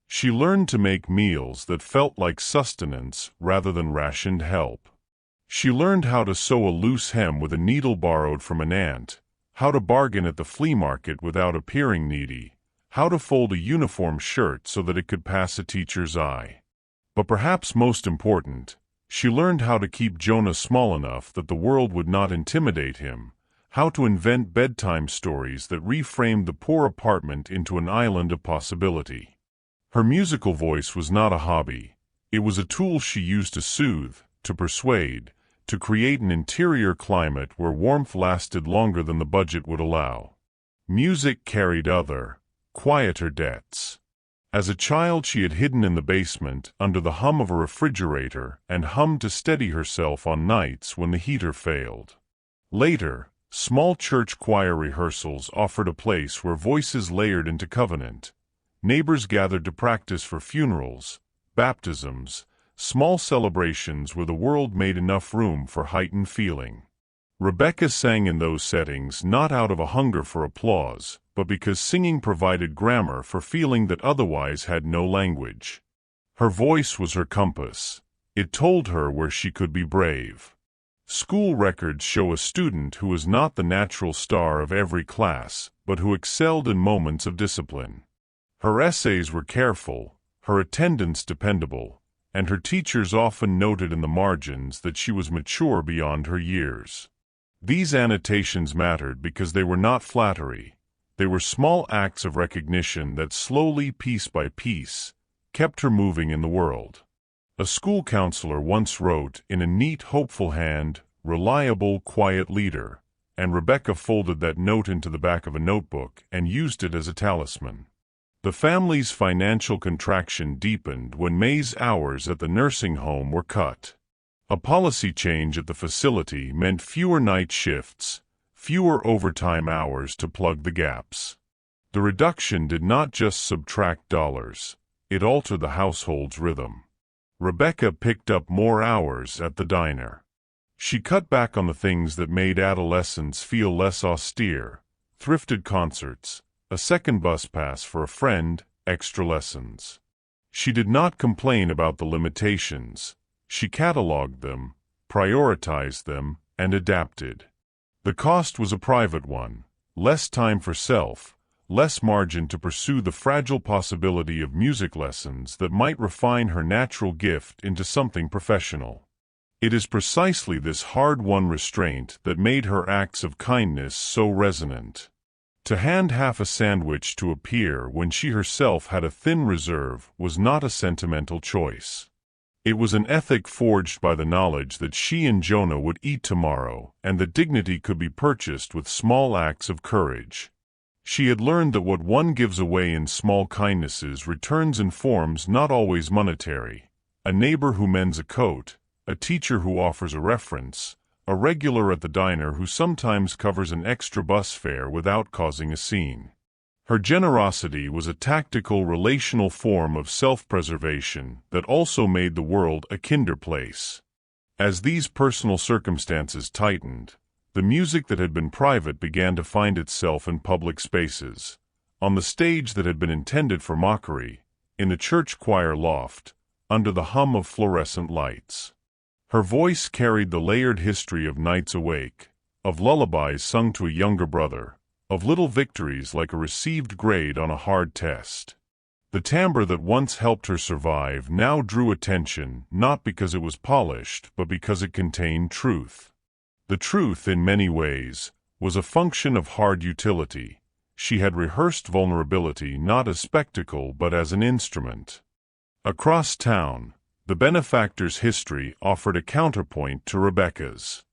She learned to make meals that felt like sustenance rather than rationed help. She learned how to sew a loose hem with a needle borrowed from an aunt, how to bargain at the flea market without appearing needy, how to fold a uniform shirt so that it could pass a teacher's eye. But perhaps most important, she learned how to keep Jonah small enough that the world would not intimidate him, how to invent bedtime stories that reframed the poor apartment into an island of possibility. Her musical voice was not a hobby. It was a tool she used to soothe, to persuade, to create an interior climate where warmth lasted longer than the budget would allow. Music carried other, quieter debts. As a child she had hidden in the basement under the hum of a refrigerator and hummed to steady herself on nights when the heater failed. Later, small church choir rehearsals offered a place where voices layered into covenant. Neighbors gathered to practice for funerals, baptisms, small celebrations where the world made enough room for heightened feeling. Rebecca sang in those settings not out of a hunger for applause, but because singing provided grammar for feeling that otherwise had no language. Her voice was her compass. It told her where she could be brave. School records show a student who was not the natural star of every class, but who excelled in moments of discipline. Her essays were careful, her attendance dependable, and her teachers often noted in the margins that she was mature beyond her years. These annotations mattered because they were not flattery. They were small acts of recognition that slowly, piece by piece, kept her moving in the world. A school counselor once wrote in a neat, hopeful hand, "Reliable, quiet leader," and Rebecca folded that note into the back of a notebook and used it as a talisman. The family's financial contraction deepened when May's hours at the nursing home were cut. A policy change at the facility meant fewer night shifts, fewer overtime hours to plug the gaps. The reduction did not just subtract dollars, it altered the household's rhythm. Rebecca picked up more hours at the diner. She cut back on the things that made adolescence feel less austere: thrifted concerts, a second bus pass for a friend, extra lessons. She did not complain about the limitations. She cataloged them, prioritized them, and adapted. The cost was a private one: less time for self, less margin to pursue the fragile possibility of music lessons that might refine her natural gift into something professional. It is precisely this hard-won restraint that made her acts of kindness so resonant. To hand half a sandwich to a peer when she herself had a thin reserve was not a sentimental choice. It was an ethic forged by the knowledge that she and Jonah would eat tomorrow, and that dignity could be purchased with small acts of courage. She had learned that what one gives away in small kindnesses returns in forms not always monetary: a neighbor who mends a coat, a teacher who offers a reference, a regular at the diner who sometimes covers an extra bus fare without causing a scene. Her generosity was a tactical relational form of self-preservation that also made the world a kinder place. As these personal circumstances tightened, the music that had been private began to find itself in public spaces, on the stage that had been intended for mockery, in the church choir loft, under the hum of fluorescent lights. Her voice carried the layered history of nights awake, of lullabies sung to a younger brother, of little victories like a received grade on a hard test. The timbre that once helped her survive now drew attention not because it was polished but because it contained truth. The truth, in many ways, was a function of hard utility. She had rehearsed vulnerability not as spectacle but as an instrument. Across town, the benefactor's history offered a counterpoint to Rebecca's.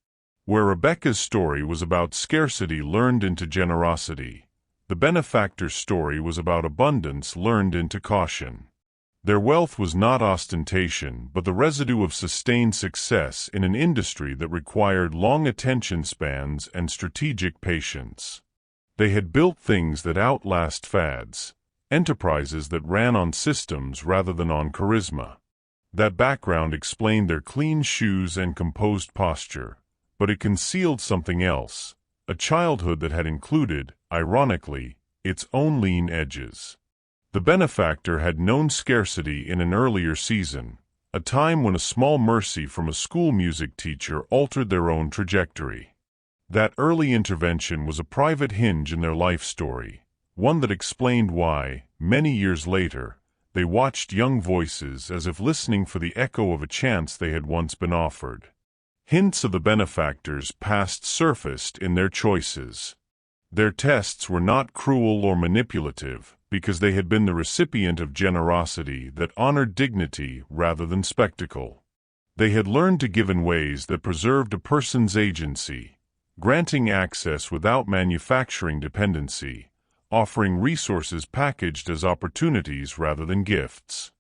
Where Rebecca's story was about scarcity learned into generosity, the benefactor's story was about abundance learned into caution. Their wealth was not ostentation but the residue of sustained success in an industry that required long attention spans and strategic patience. They had built things that outlast fads, enterprises that ran on systems rather than on charisma. That background explained their clean shoes and composed posture, but it concealed something else, a childhood that had included, ironically, its own lean edges. The benefactor had known scarcity in an earlier season, a time when a small mercy from a school music teacher altered their own trajectory. That early intervention was a private hinge in their life story, one that explained why, many years later, they watched young voices as if listening for the echo of a chance they had once been offered. Hints of the benefactor's past surfaced in their choices. Their tests were not cruel or manipulative, because they had been the recipient of generosity that honored dignity rather than spectacle. They had learned to give in ways that preserved a person's agency, granting access without manufacturing dependency, offering resources packaged as opportunities rather than gifts.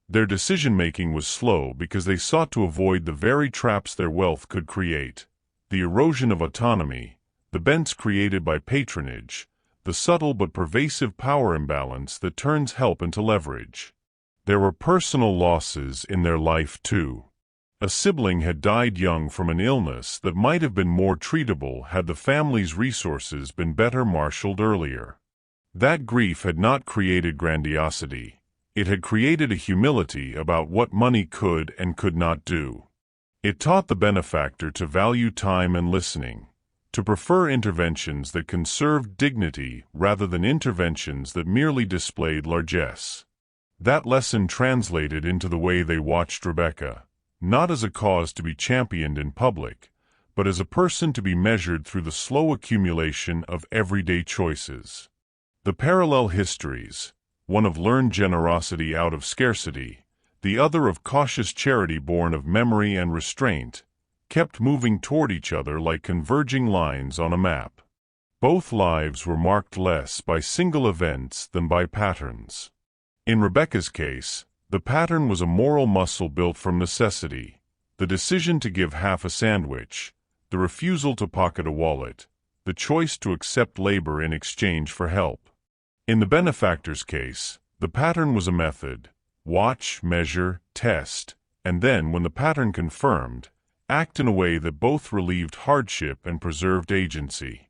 Their decision-making was slow because they sought to avoid the very traps their wealth could create: the erosion of autonomy, the bents created by patronage, the subtle but pervasive power imbalance that turns help into leverage. There were personal losses in their life too. A sibling had died young from an illness that might have been more treatable had the family's resources been better marshaled earlier. That grief had not created grandiosity. It had created a humility about what money could and could not do. It taught the benefactor to value time and listening, to prefer interventions that conserved dignity rather than interventions that merely displayed largesse. That lesson translated into the way they watched Rebecca, not as a cause to be championed in public, but as a person to be measured through the slow accumulation of everyday choices. The parallel histories, one of learned generosity out of scarcity, the other of cautious charity born of memory and restraint, kept moving toward each other like converging lines on a map. Both lives were marked less by single events than by patterns. In Rebecca's case, the pattern was a moral muscle built from necessity, the decision to give half a sandwich, the refusal to pocket a wallet, the choice to accept labor in exchange for help. In the benefactor's case, the pattern was a method: watch, measure, test, and then, when the pattern confirmed, act in a way that both relieved hardship and preserved agency.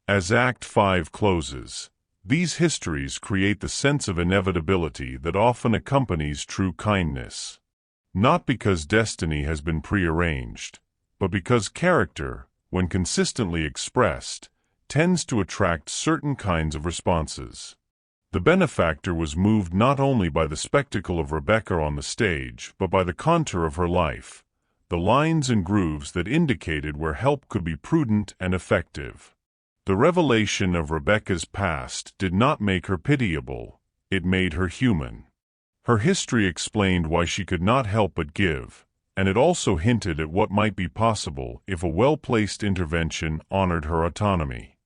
As Act 5 closes, these histories create the sense of inevitability that often accompanies true kindness. Not because destiny has been prearranged, but because character, when consistently expressed, tends to attract certain kinds of responses. The benefactor was moved not only by the spectacle of Rebecca on the stage, but by the contour of her life, the lines and grooves that indicated where help could be prudent and effective. The revelation of Rebecca's past did not make her pitiable, it made her human. Her history explained why she could not help but give, and it also hinted at what might be possible if a well-placed intervention honored her autonomy.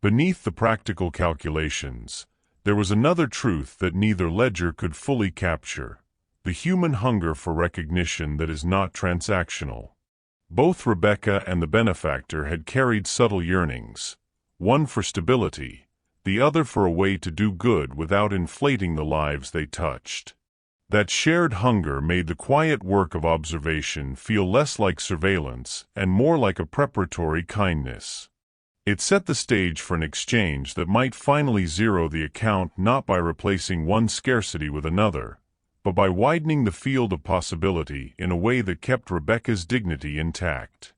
Beneath the practical calculations, there was another truth that neither ledger could fully capture: the human hunger for recognition that is not transactional. Both Rebecca and the benefactor had carried subtle yearnings, one for stability, the other for a way to do good without inflating the lives they touched. That shared hunger made the quiet work of observation feel less like surveillance and more like a preparatory kindness. It set the stage for an exchange that might finally zero the account, not by replacing one scarcity with another, but by widening the field of possibility in a way that kept Rebecca's dignity intact.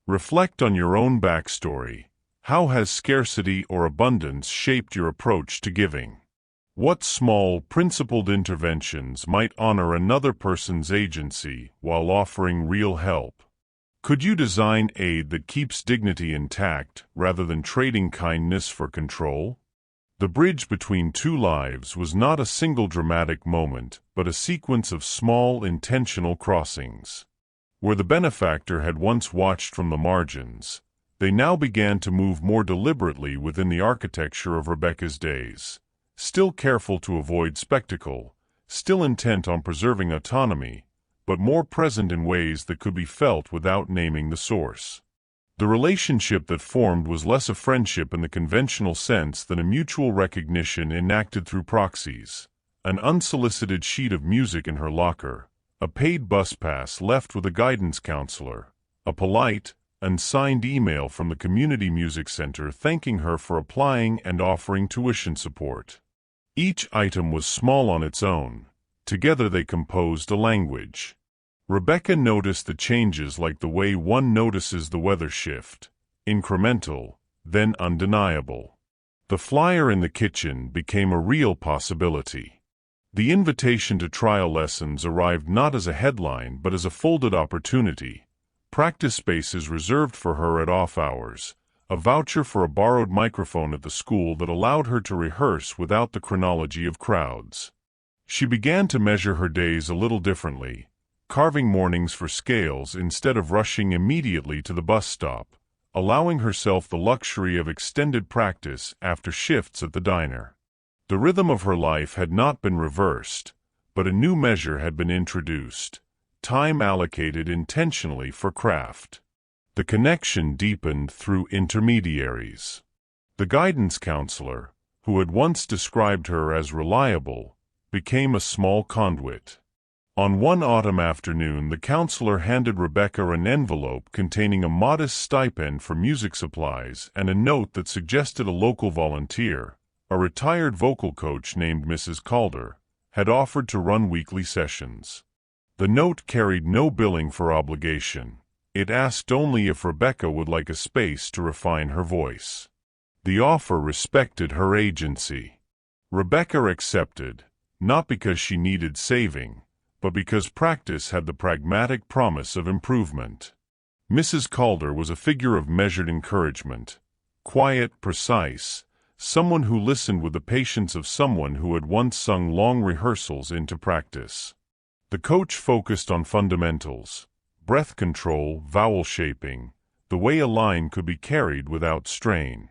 Reflect on your own backstory. How has scarcity or abundance shaped your approach to giving? What small, principled interventions might honor another person's agency while offering real help? Could you design aid that keeps dignity intact rather than trading kindness for control? The bridge between two lives was not a single dramatic moment, but a sequence of small, intentional crossings. Where the benefactor had once watched from the margins, they now began to move more deliberately within the architecture of Rebecca's days. Still careful to avoid spectacle, still intent on preserving autonomy, but more present in ways that could be felt without naming the source. The relationship that formed was less a friendship in the conventional sense than a mutual recognition enacted through proxies. An unsolicited sheet of music in her locker, a paid bus pass left with a guidance counselor, a polite, unsigned email from the community music center thanking her for applying and offering tuition support. Each item was small on its own. Together they composed a language. Rebecca noticed the changes like the way one notices the weather shift, incremental, then undeniable. The flyer in the kitchen became a real possibility. The invitation to trial lessons arrived not as a headline but as a folded opportunity. Practice spaces reserved for her at off hours, a voucher for a borrowed microphone at the school that allowed her to rehearse without the chronology of crowds. She began to measure her days a little differently, carving mornings for scales instead of rushing immediately to the bus stop, allowing herself the luxury of extended practice after shifts at the diner. The rhythm of her life had not been reversed, but a new measure had been introduced, time allocated intentionally for craft. The connection deepened through intermediaries. The guidance counselor, who had once described her as reliable, became a small conduit. On one autumn afternoon, the counselor handed Rebecca an envelope containing a modest stipend for music supplies and a note that suggested a local volunteer, a retired vocal coach named Mrs. Calder, had offered to run weekly sessions. The note carried no billing for obligation. It asked only if Rebecca would like a space to refine her voice. The offer respected her agency. Rebecca accepted, not because she needed saving, but because practice had the pragmatic promise of improvement. Mrs. Calder was a figure of measured encouragement, quiet, precise, someone who listened with the patience of someone who had once sung long rehearsals into practice. The coach focused on fundamentals, breath control, vowel shaping, the way a line could be carried without strain.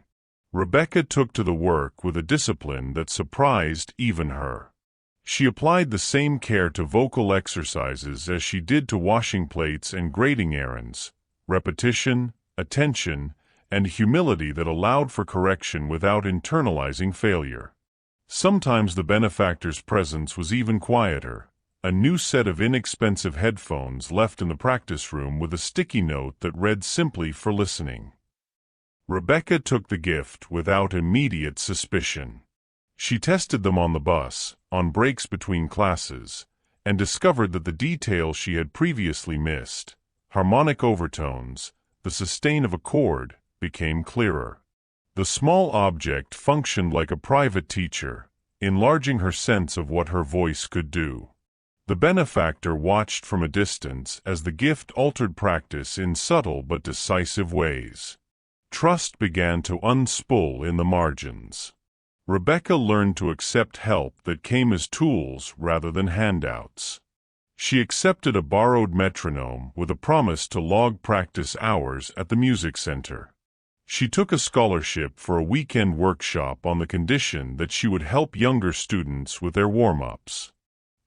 Rebecca took to the work with a discipline that surprised even her. She applied the same care to vocal exercises as she did to washing plates and grading errands, repetition, attention, and humility that allowed for correction without internalizing failure. Sometimes the benefactor's presence was even quieter. A new set of inexpensive headphones left in the practice room with a sticky note that read simply for listening. Rebecca took the gift without immediate suspicion. She tested them on the bus, on breaks between classes, and discovered that the details she had previously missed, harmonic overtones, the sustain of a chord, became clearer. The small object functioned like a private teacher, enlarging her sense of what her voice could do. The benefactor watched from a distance as the gift altered practice in subtle but decisive ways. Trust began to unspool in the margins. Rebecca learned to accept help that came as tools rather than handouts. She accepted a borrowed metronome with a promise to log practice hours at the music center. She took a scholarship for a weekend workshop on the condition that she would help younger students with their warm-ups.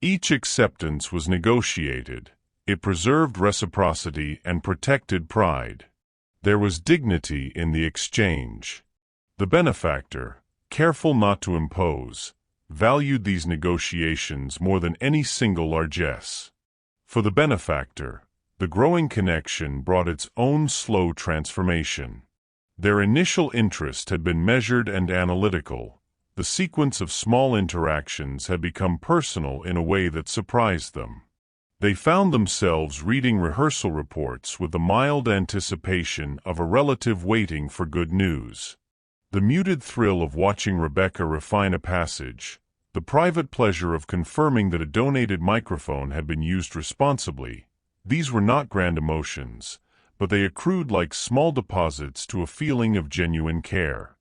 Each acceptance was negotiated. It preserved reciprocity and protected pride. There was dignity in the exchange. The benefactor, careful not to impose, valued these negotiations more than any single largesse. For the benefactor, the growing connection brought its own slow transformation. Their initial interest had been measured and analytical. The sequence of small interactions had become personal in a way that surprised them. They found themselves reading rehearsal reports with the mild anticipation of a relative waiting for good news. The muted thrill of watching Rebecca refine a passage, the private pleasure of confirming that a donated microphone had been used responsibly, these were not grand emotions, but they accrued like small deposits to a feeling of genuine care.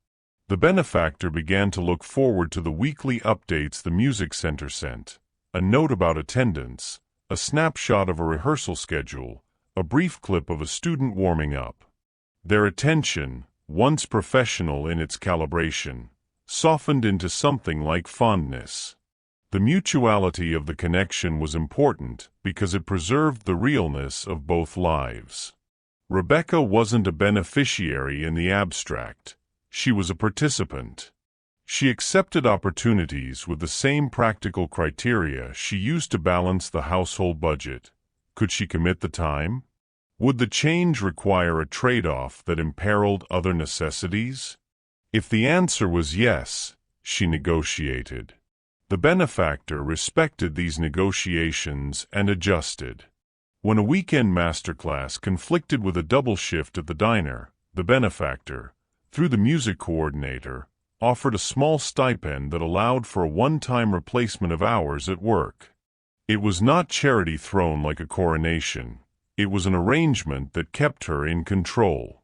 The benefactor began to look forward to the weekly updates the music center sent, a note about attendance, a snapshot of a rehearsal schedule, a brief clip of a student warming up. Their attention, once professional in its calibration, softened into something like fondness. The mutuality of the connection was important because it preserved the realness of both lives. Rebecca wasn't a beneficiary in the abstract. She was a participant. She accepted opportunities with the same practical criteria she used to balance the household budget. Could she commit the time? Would the change require a trade-off that imperiled other necessities? If the answer was yes, she negotiated. The benefactor respected these negotiations and adjusted. When a weekend masterclass conflicted with a double shift at the diner, the benefactor, through the music coordinator, offered a small stipend that allowed for a one-time replacement of hours at work. It was not charity thrown like a coronation. It was an arrangement that kept her in control.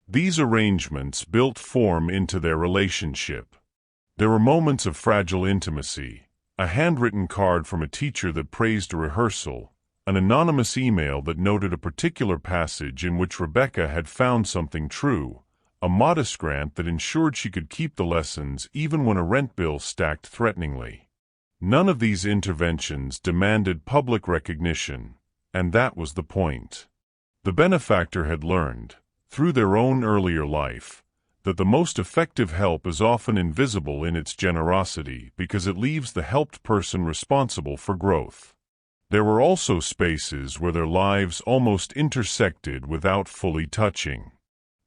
These arrangements built form into their relationship. There were moments of fragile intimacy, a handwritten card from a teacher that praised a rehearsal, an anonymous email that noted a particular passage in which Rebecca had found something true, a modest grant that ensured she could keep the lessons even when a rent bill stacked threateningly. None of these interventions demanded public recognition, and that was the point. The benefactor had learned, through their own earlier life, that the most effective help is often invisible in its generosity because it leaves the helped person responsible for growth. There were also spaces where their lives almost intersected without fully touching.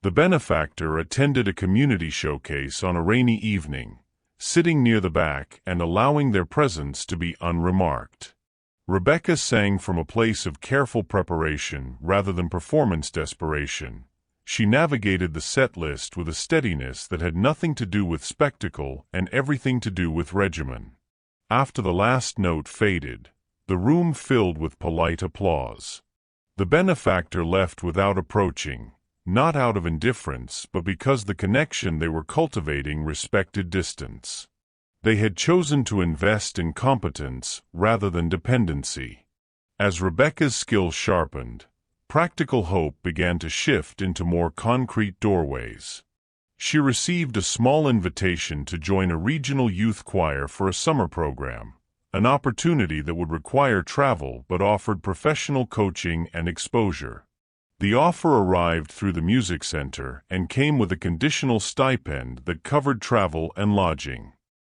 The benefactor attended a community showcase on a rainy evening, sitting near the back and allowing their presence to be unremarked. Rebecca sang from a place of careful preparation rather than performance desperation. She navigated the set list with a steadiness that had nothing to do with spectacle and everything to do with regimen. After the last note faded, the room filled with polite applause. The benefactor left without approaching, not out of indifference but because the connection they were cultivating respected distance. They had chosen to invest in competence rather than dependency. As Rebecca's skills sharpened, practical hope began to shift into more concrete doorways. She received a small invitation to join a regional youth choir for a summer program, an opportunity that would require travel but offered professional coaching and exposure. The offer arrived through the music center and came with a conditional stipend that covered travel and lodging.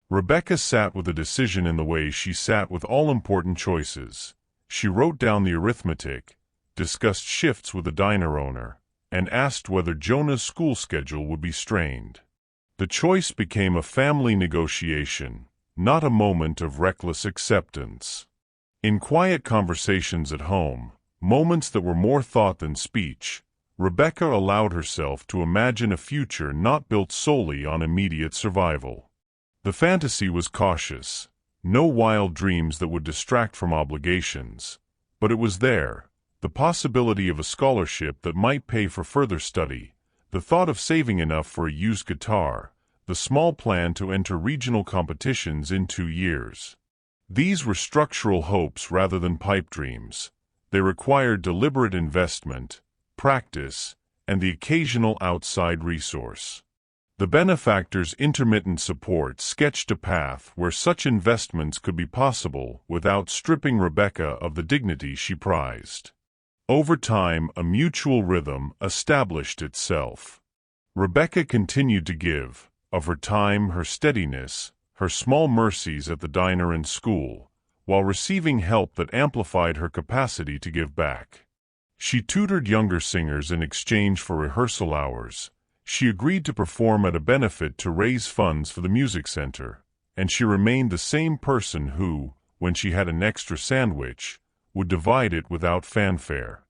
Rebecca sat with a decision in the way she sat with all important choices. She wrote down the arithmetic, discussed shifts with the diner owner, and asked whether Jonah's school schedule would be strained. The choice became a family negotiation, not a moment of reckless acceptance. In quiet conversations at home, moments that were more thought than speech, Rebecca allowed herself to imagine a future not built solely on immediate survival. The fantasy was cautious, no wild dreams that would distract from obligations, but it was there. The possibility of a scholarship that might pay for further study, the thought of saving enough for a used guitar, the small plan to enter regional competitions in 2 years. These were structural hopes rather than pipe dreams. They required deliberate investment, practice, and the occasional outside resource. The benefactor's intermittent support sketched a path where such investments could be possible without stripping Rebecca of the dignity she prized. Over time, a mutual rhythm established itself. Rebecca continued to give, of her time, her steadiness, her small mercies at the diner and school, while receiving help that amplified her capacity to give back. She tutored younger singers in exchange for rehearsal hours. She agreed to perform at a benefit to raise funds for the music center, and she remained the same person who, when she had an extra sandwich, would divide it without fanfare.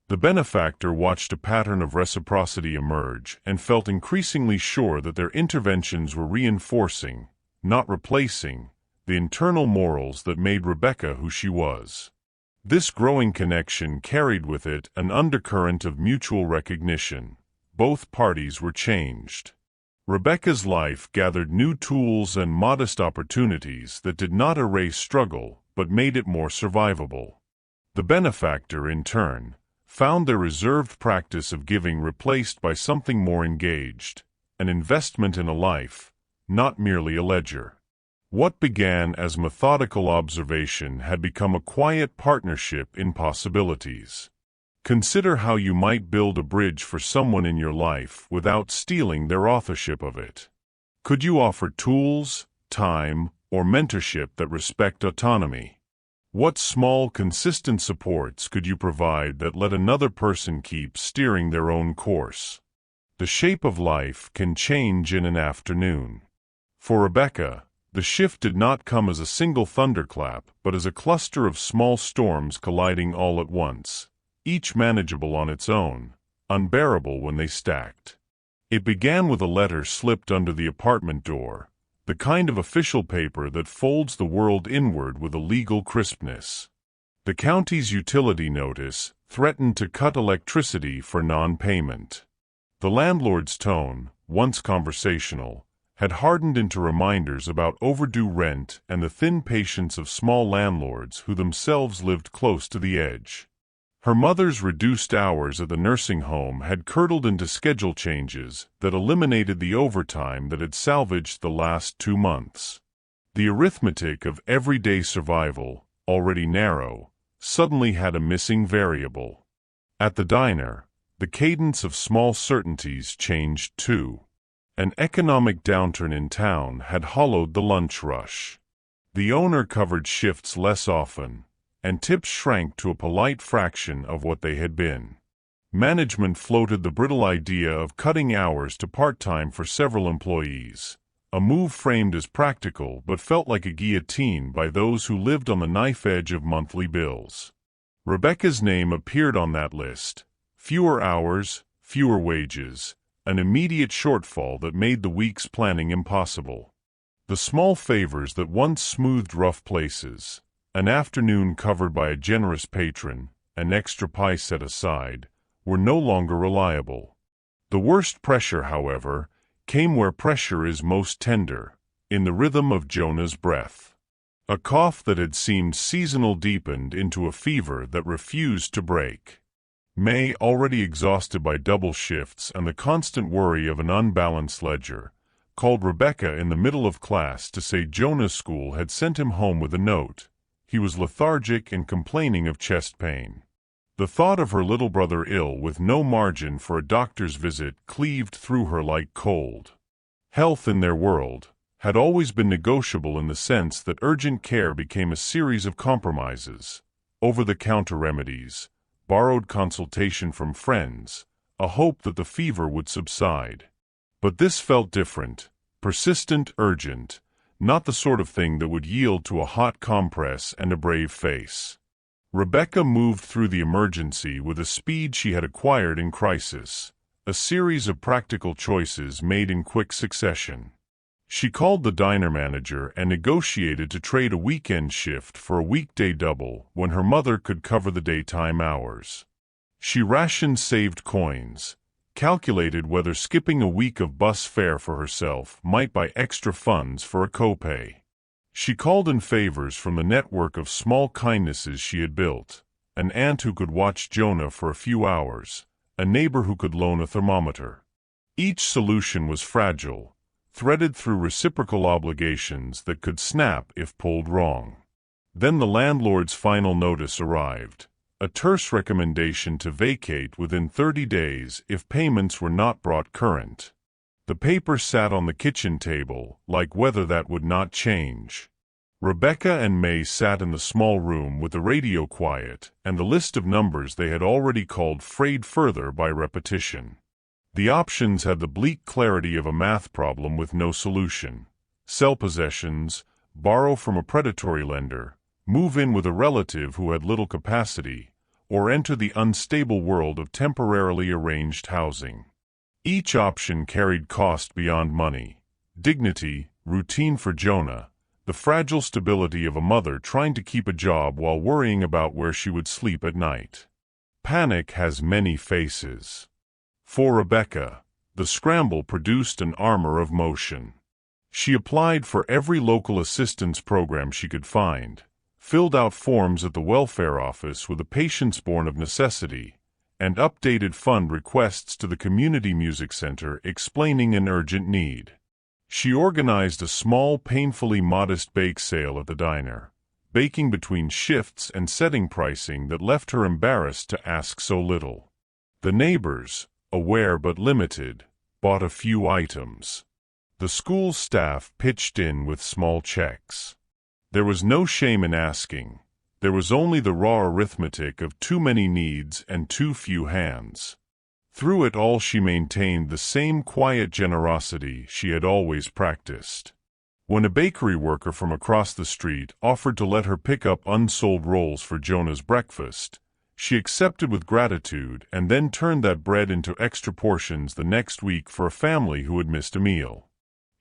The benefactor watched a pattern of reciprocity emerge and felt increasingly sure that their interventions were reinforcing, not replacing, the internal morals that made Rebecca who she was. This growing connection carried with it an undercurrent of mutual recognition. Both parties were changed. Rebecca's life gathered new tools and modest opportunities that did not erase struggle but made it more survivable. The benefactor, in turn, found their reserved practice of giving replaced by something more engaged, an investment in a life, not merely a ledger. What began as methodical observation had become a quiet partnership in possibilities. Consider how you might build a bridge for someone in your life without stealing their authorship of it. Could you offer tools, time, or mentorship that respect autonomy? What small, consistent supports could you provide that let another person keep steering their own course? The shape of life can change in an afternoon. For Rebecca, the shift did not come as a single thunderclap, but as a cluster of small storms colliding all at once, each manageable on its own, unbearable when they stacked. It began with a letter slipped under the apartment door, the kind of official paper that folds the world inward with a legal crispness. The county's utility notice threatened to cut electricity for non-payment. The landlord's tone, once conversational, had hardened into reminders about overdue rent and the thin patience of small landlords who themselves lived close to the edge. Her mother's reduced hours at the nursing home had curdled into schedule changes that eliminated the overtime that had salvaged the last 2 months. The arithmetic of everyday survival, already narrow, suddenly had a missing variable. At the diner, the cadence of small certainties changed too. An economic downturn in town had hollowed the lunch rush. The owner covered shifts less often, and tips shrank to a polite fraction of what they had been. Management floated the brittle idea of cutting hours to part-time for several employees, a move framed as practical but felt like a guillotine by those who lived on the knife edge of monthly bills. Rebecca's name appeared on that list. Fewer hours, fewer wages, an immediate shortfall that made the week's planning impossible. The small favors that once smoothed rough places, an afternoon covered by a generous patron, an extra pie set aside, were no longer reliable. The worst pressure, however, came where pressure is most tender, in the rhythm of Jonah's breath. A cough that had seemed seasonal deepened into a fever that refused to break. May, already exhausted by double shifts and the constant worry of an unbalanced ledger, called Rebecca in the middle of class to say Jonah's school had sent him home with a note. He was lethargic and complaining of chest pain. The thought of her little brother ill with no margin for a doctor's visit cleaved through her like cold. Health in their world had always been negotiable in the sense that urgent care became a series of compromises, over-the-counter remedies, borrowed consultation from friends, a hope that the fever would subside. But this felt different, persistent, urgent, not the sort of thing that would yield to a hot compress and a brave face. Rebecca moved through the emergency with a speed she had acquired in crisis, a series of practical choices made in quick succession. She called the diner manager and negotiated to trade a weekend shift for a weekday double when her mother could cover the daytime hours. She rationed saved coins, calculated whether skipping a week of bus fare for herself might buy extra funds for a copay. She called in favors from the network of small kindnesses she had built, an aunt who could watch Jonah for a few hours, a neighbor who could loan a thermometer. Each solution was fragile, threaded through reciprocal obligations that could snap if pulled wrong. Then the landlord's final notice arrived, a terse recommendation to vacate within 30 days if payments were not brought current. The paper sat on the kitchen table, like weather that would not change. Rebecca and May sat in the small room with the radio quiet and the list of numbers they had already called frayed further by repetition. The options had the bleak clarity of a math problem with no solution. Sell possessions, borrow from a predatory lender, move in with a relative who had little capacity, or enter the unstable world of temporarily arranged housing. Each option carried cost beyond money: dignity, routine for Jonah, the fragile stability of a mother trying to keep a job while worrying about where she would sleep at night. Panic has many faces. For Rebecca, the scramble produced an armor of motion. She applied for every local assistance program she could find, filled out forms at the welfare office with a patience born of necessity, and updated fund requests to the community music center explaining an urgent need. She organized a small, painfully modest bake sale at the diner, baking between shifts and setting pricing that left her embarrassed to ask so little. The neighbors, aware but limited, bought a few items. The school staff pitched in with small checks. There was no shame in asking. There was only the raw arithmetic of too many needs and too few hands. Through it all she maintained the same quiet generosity she had always practiced. When a bakery worker from across the street offered to let her pick up unsold rolls for Jonah's breakfast, she accepted with gratitude and then turned that bread into extra portions the next week for a family who had missed a meal.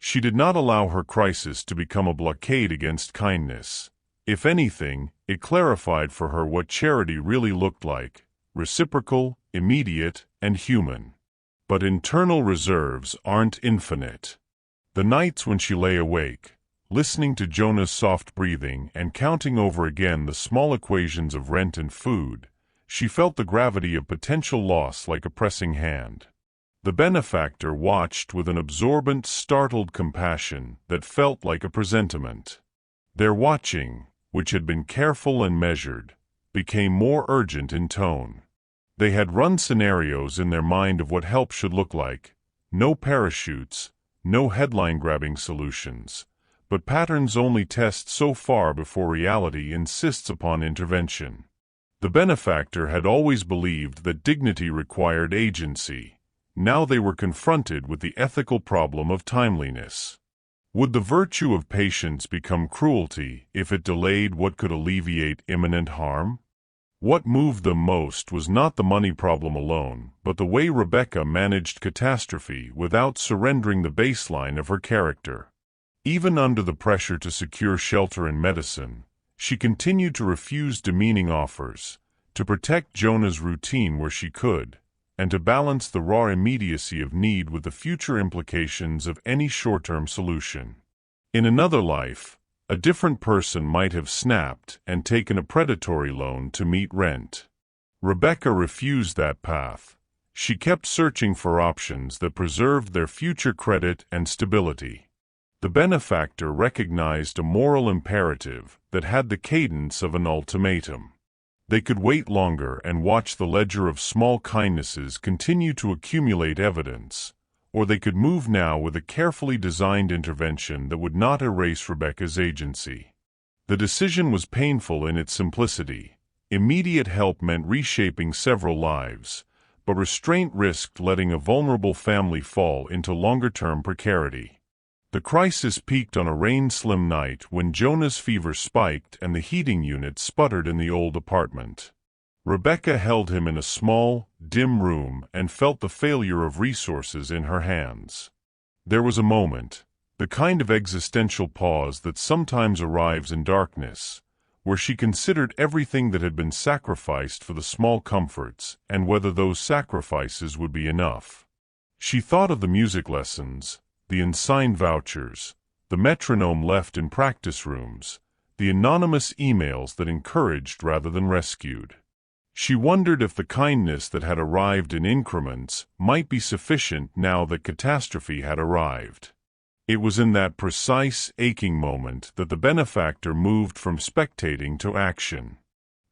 She did not allow her crisis to become a blockade against kindness. If anything, it clarified for her what charity really looked like: reciprocal, immediate, and human. But internal reserves aren't infinite. The nights when she lay awake, listening to Jonah's soft breathing and counting over again the small equations of rent and food, she felt the gravity of potential loss like a pressing hand. The benefactor watched with an absorbent, startled compassion that felt like a presentiment. Their watching, which had been careful and measured, became more urgent in tone. They had run scenarios in their mind of what help should look like: no parachutes, no headline-grabbing solutions, but patterns only test so far before reality insists upon intervention. The benefactor had always believed that dignity required agency. Now they were confronted with the ethical problem of timeliness. Would the virtue of patience become cruelty if it delayed what could alleviate imminent harm? What moved them most was not the money problem alone, but the way Rebecca managed catastrophe without surrendering the baseline of her character. Even under the pressure to secure shelter and medicine, she continued to refuse demeaning offers, to protect Jonah's routine where she could, and to balance the raw immediacy of need with the future implications of any short-term solution. In another life, a different person might have snapped and taken a predatory loan to meet rent. Rebecca refused that path. She kept searching for options that preserved their future credit and stability. The benefactor recognized a moral imperative that had the cadence of an ultimatum. They could wait longer and watch the ledger of small kindnesses continue to accumulate evidence, or they could move now with a carefully designed intervention that would not erase Rebecca's agency. The decision was painful in its simplicity. Immediate help meant reshaping several lives, but restraint risked letting a vulnerable family fall into longer-term precarity. The crisis peaked on a rain-slim night when Jonah's fever spiked and the heating unit sputtered in the old apartment. Rebecca held him in a small, dim room and felt the failure of resources in her hands. There was a moment, the kind of existential pause that sometimes arrives in darkness, where she considered everything that had been sacrificed for the small comforts and whether those sacrifices would be enough. She thought of the music lessons, the unsigned vouchers, the metronome left in practice rooms, the anonymous emails that encouraged rather than rescued. She wondered if the kindness that had arrived in increments might be sufficient now that catastrophe had arrived. It was in that precise, aching moment that the benefactor moved from spectating to action.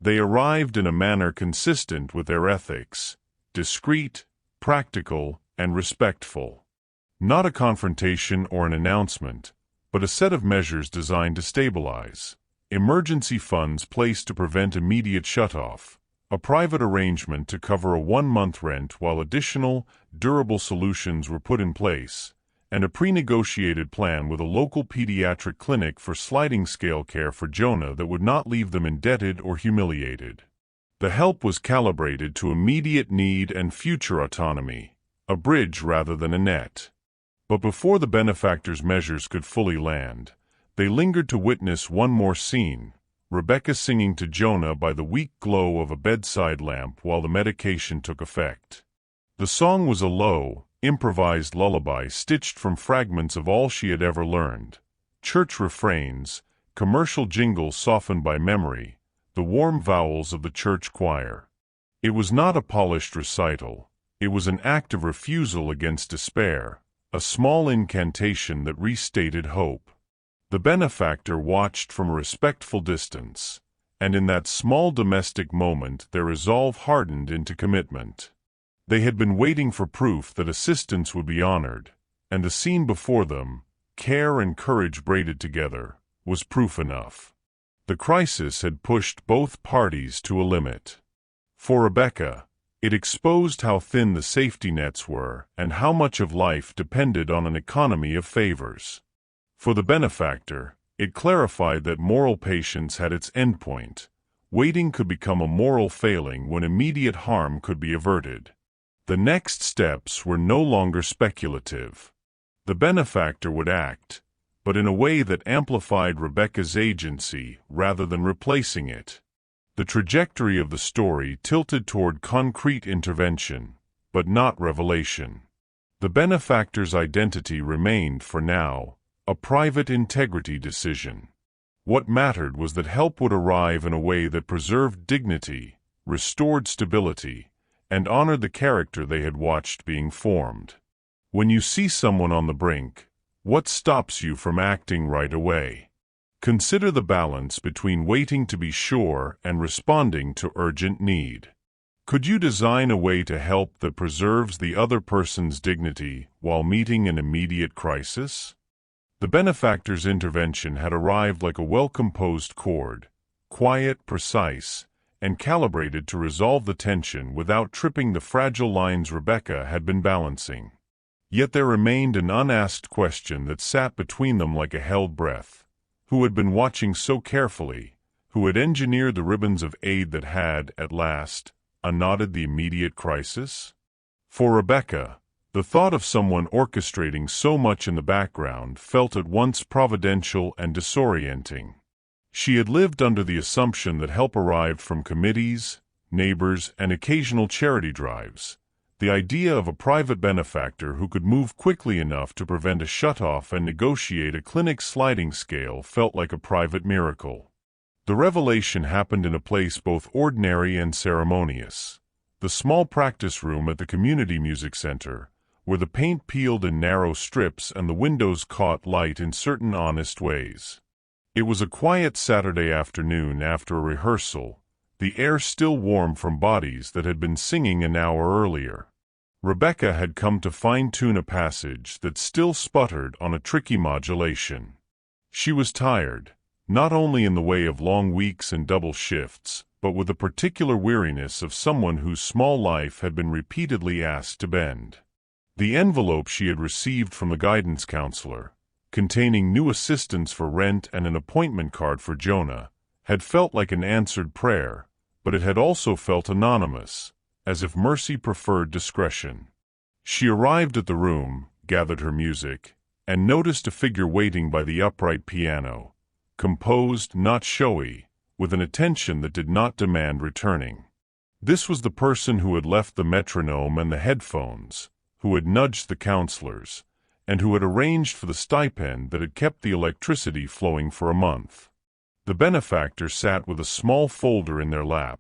They arrived in a manner consistent with their ethics: discreet, practical, and respectful. Not a confrontation or an announcement, but a set of measures designed to stabilize. Emergency funds placed to prevent immediate shutoff, a private arrangement to cover a 1-month rent while additional, durable solutions were put in place, and a pre-negotiated plan with a local pediatric clinic for sliding-scale care for Jonah that would not leave them indebted or humiliated. The help was calibrated to immediate need and future autonomy, a bridge rather than a net. But before the benefactors' measures could fully land, they lingered to witness one more scene, Rebecca singing to Jonah by the weak glow of a bedside lamp while the medication took effect. The song was a low, improvised lullaby stitched from fragments of all she had ever learned, church refrains, commercial jingles softened by memory, the warm vowels of the church choir. It was not a polished recital, it was an act of refusal against despair, a small incantation that restated hope. The benefactor watched from a respectful distance, and in that small domestic moment their resolve hardened into commitment. They had been waiting for proof that assistance would be honored, and the scene before them, care and courage braided together, was proof enough. The crisis had pushed both parties to a limit. For Rebecca, it exposed how thin the safety nets were and how much of life depended on an economy of favors. For the benefactor, it clarified that moral patience had its endpoint. Waiting could become a moral failing when immediate harm could be averted. The next steps were no longer speculative. The benefactor would act, but in a way that amplified Rebecca's agency rather than replacing it. The trajectory of the story tilted toward concrete intervention, but not revelation. The benefactor's identity remained, for now, a private integrity decision. What mattered was that help would arrive in a way that preserved dignity, restored stability, and honored the character they had watched being formed. When you see someone on the brink, what stops you from acting right away? Consider the balance between waiting to be sure and responding to urgent need. Could you design a way to help that preserves the other person's dignity while meeting an immediate crisis? The benefactor's intervention had arrived like a well-composed chord, quiet, precise, and calibrated to resolve the tension without tripping the fragile lines Rebecca had been balancing. Yet there remained an unasked question that sat between them like a held breath. Who had been watching so carefully, who had engineered the ribbons of aid that had, at last, unknotted the immediate crisis? For Rebecca, the thought of someone orchestrating so much in the background felt at once providential and disorienting. She had lived under the assumption that help arrived from committees, neighbors, and occasional charity drives. The idea of a private benefactor who could move quickly enough to prevent a shutoff and negotiate a clinic sliding scale felt like a private miracle. The revelation happened in a place both ordinary and ceremonious. The small practice room at the community music center, where the paint peeled in narrow strips and the windows caught light in certain honest ways. It was a quiet Saturday afternoon after a rehearsal, the air still warm from bodies that had been singing an hour earlier. Rebecca had come to fine-tune a passage that still sputtered on a tricky modulation. She was tired, not only in the way of long weeks and double shifts, but with the particular weariness of someone whose small life had been repeatedly asked to bend. The envelope she had received from the guidance counselor, containing new assistance for rent and an appointment card for Jonah, had felt like an answered prayer, but it had also felt anonymous, as if mercy preferred discretion. She arrived at the room, gathered her music, and noticed a figure waiting by the upright piano, composed, not showy, with an attention that did not demand returning. This was the person who had left the metronome and the headphones, who had nudged the counselors, and who had arranged for the stipend that had kept the electricity flowing for a month. The benefactor sat with a small folder in their lap,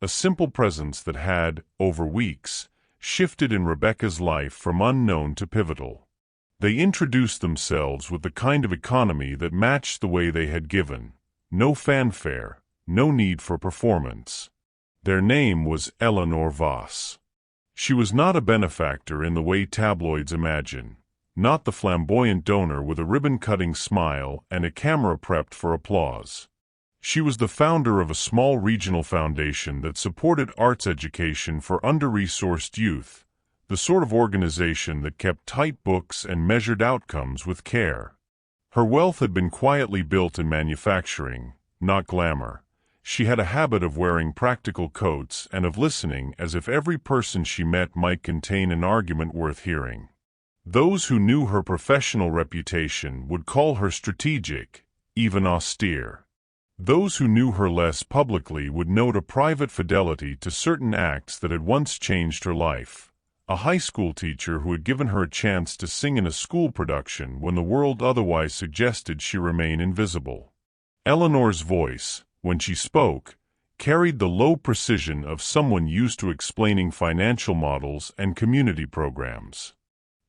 a simple presence that had, over weeks, shifted in Rebecca's life from unknown to pivotal. They introduced themselves with the kind of economy that matched the way they had given. No fanfare, no need for performance. Their name was Eleanor Voss. She was not a benefactor in the way tabloids imagine, not the flamboyant donor with a ribbon-cutting smile and a camera prepped for applause. She was the founder of a small regional foundation that supported arts education for under-resourced youth, the sort of organization that kept tight books and measured outcomes with care. Her wealth had been quietly built in manufacturing, not glamour. She had a habit of wearing practical coats and of listening as if every person she met might contain an argument worth hearing. Those who knew her professional reputation would call her strategic, even austere. Those who knew her less publicly would note a private fidelity to certain acts that had once changed her life. A high school teacher who had given her a chance to sing in a school production when the world otherwise suggested she remain invisible. Eleanor's voice, when she spoke, carried the low precision of someone used to explaining financial models and community programs.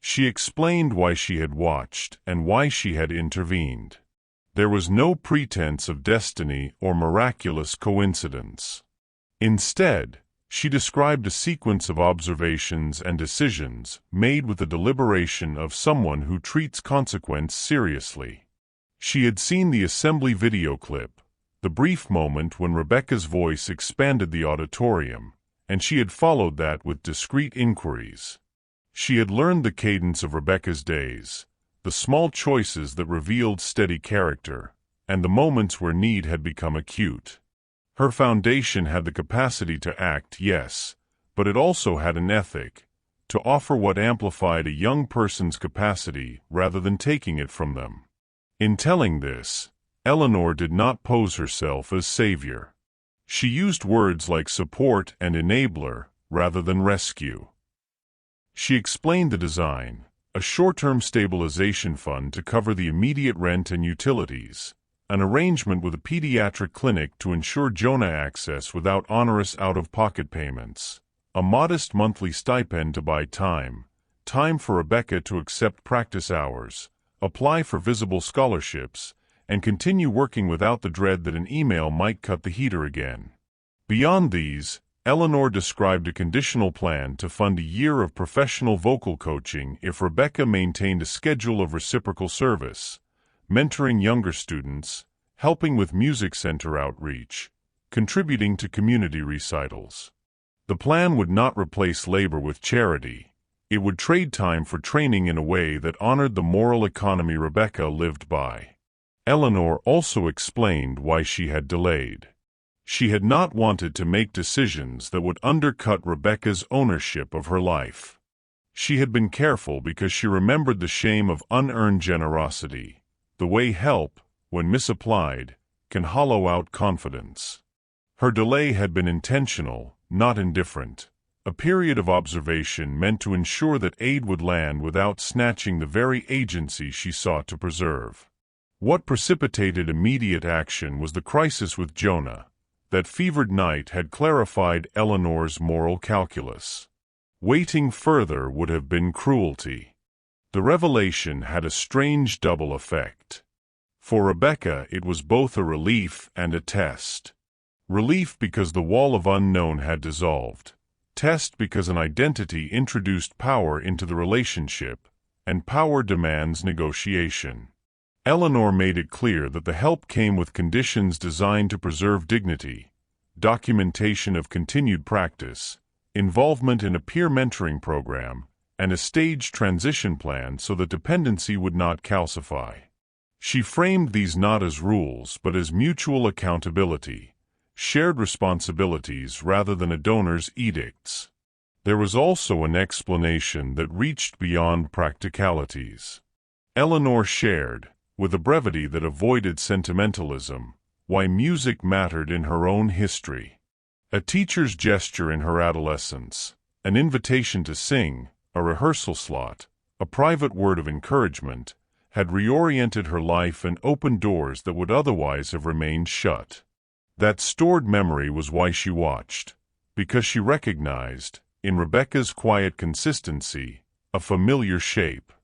She explained why she had watched and why she had intervened. There was no pretense of destiny or miraculous coincidence. Instead, she described a sequence of observations and decisions made with the deliberation of someone who treats consequence seriously. She had seen the assembly video clip, the brief moment when Rebecca's voice expanded the auditorium, and she had followed that with discreet inquiries. She had learned the cadence of Rebecca's days, the small choices that revealed steady character, and the moments where need had become acute. Her foundation had the capacity to act, yes, but it also had an ethic, to offer what amplified a young person's capacity rather than taking it from them. In telling this, Eleanor did not pose herself as savior. She used words like support and enabler rather than rescue. She explained the design, a short-term stabilization fund to cover the immediate rent and utilities, an arrangement with a pediatric clinic to ensure Jonah access without onerous out-of-pocket payments, a modest monthly stipend to buy time for Rebecca to accept practice hours, apply for visible scholarships, and continue working without the dread that an email might cut the heater again. Beyond these, Eleanor described a conditional plan to fund a year of professional vocal coaching if Rebecca maintained a schedule of reciprocal service, mentoring younger students, helping with music center outreach, contributing to community recitals. The plan would not replace labor with charity. It would trade time for training in a way that honored the moral economy Rebecca lived by. Eleanor also explained why she had delayed. She had not wanted to make decisions that would undercut Rebecca's ownership of her life. She had been careful because she remembered the shame of unearned generosity, the way help, when misapplied, can hollow out confidence. Her delay had been intentional, not indifferent, a period of observation meant to ensure that aid would land without snatching the very agency she sought to preserve. What precipitated immediate action was the crisis with Jonah. That fevered night had clarified Eleanor's moral calculus. Waiting further would have been cruelty. The revelation had a strange double effect. For Rebecca it was both a relief and a test. Relief because the wall of unknown had dissolved. Test because an identity introduced power into the relationship, and power demands negotiation. Eleanor made it clear that the help came with conditions designed to preserve dignity, documentation of continued practice, involvement in a peer mentoring program, and a staged transition plan so that dependency would not calcify. She framed these not as rules but as mutual accountability, shared responsibilities rather than a donor's edicts. There was also an explanation that reached beyond practicalities. Eleanor shared, with a brevity that avoided sentimentalism, why music mattered in her own history. A teacher's gesture in her adolescence, an invitation to sing, a rehearsal slot, a private word of encouragement, had reoriented her life and opened doors that would otherwise have remained shut. That stored memory was why she watched, because she recognized, in Rebecca's quiet consistency, a familiar shape.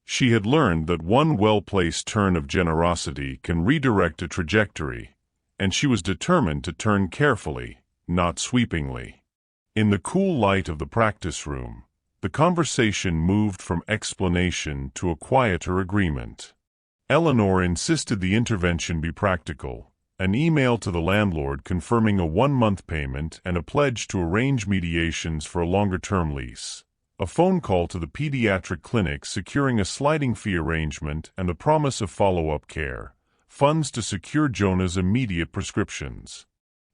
She had learned that one well-placed turn of generosity can redirect a trajectory, and she was determined to turn carefully, not sweepingly. In the cool light of the practice room, The conversation moved from explanation to a quieter agreement. Eleanor insisted the intervention be practical. An email to the landlord confirming a 1-month payment and a pledge to arrange mediations for a longer-term lease. A phone call to the pediatric clinic securing a sliding fee arrangement and the promise of follow-up care. Funds to secure Jonah's immediate prescriptions.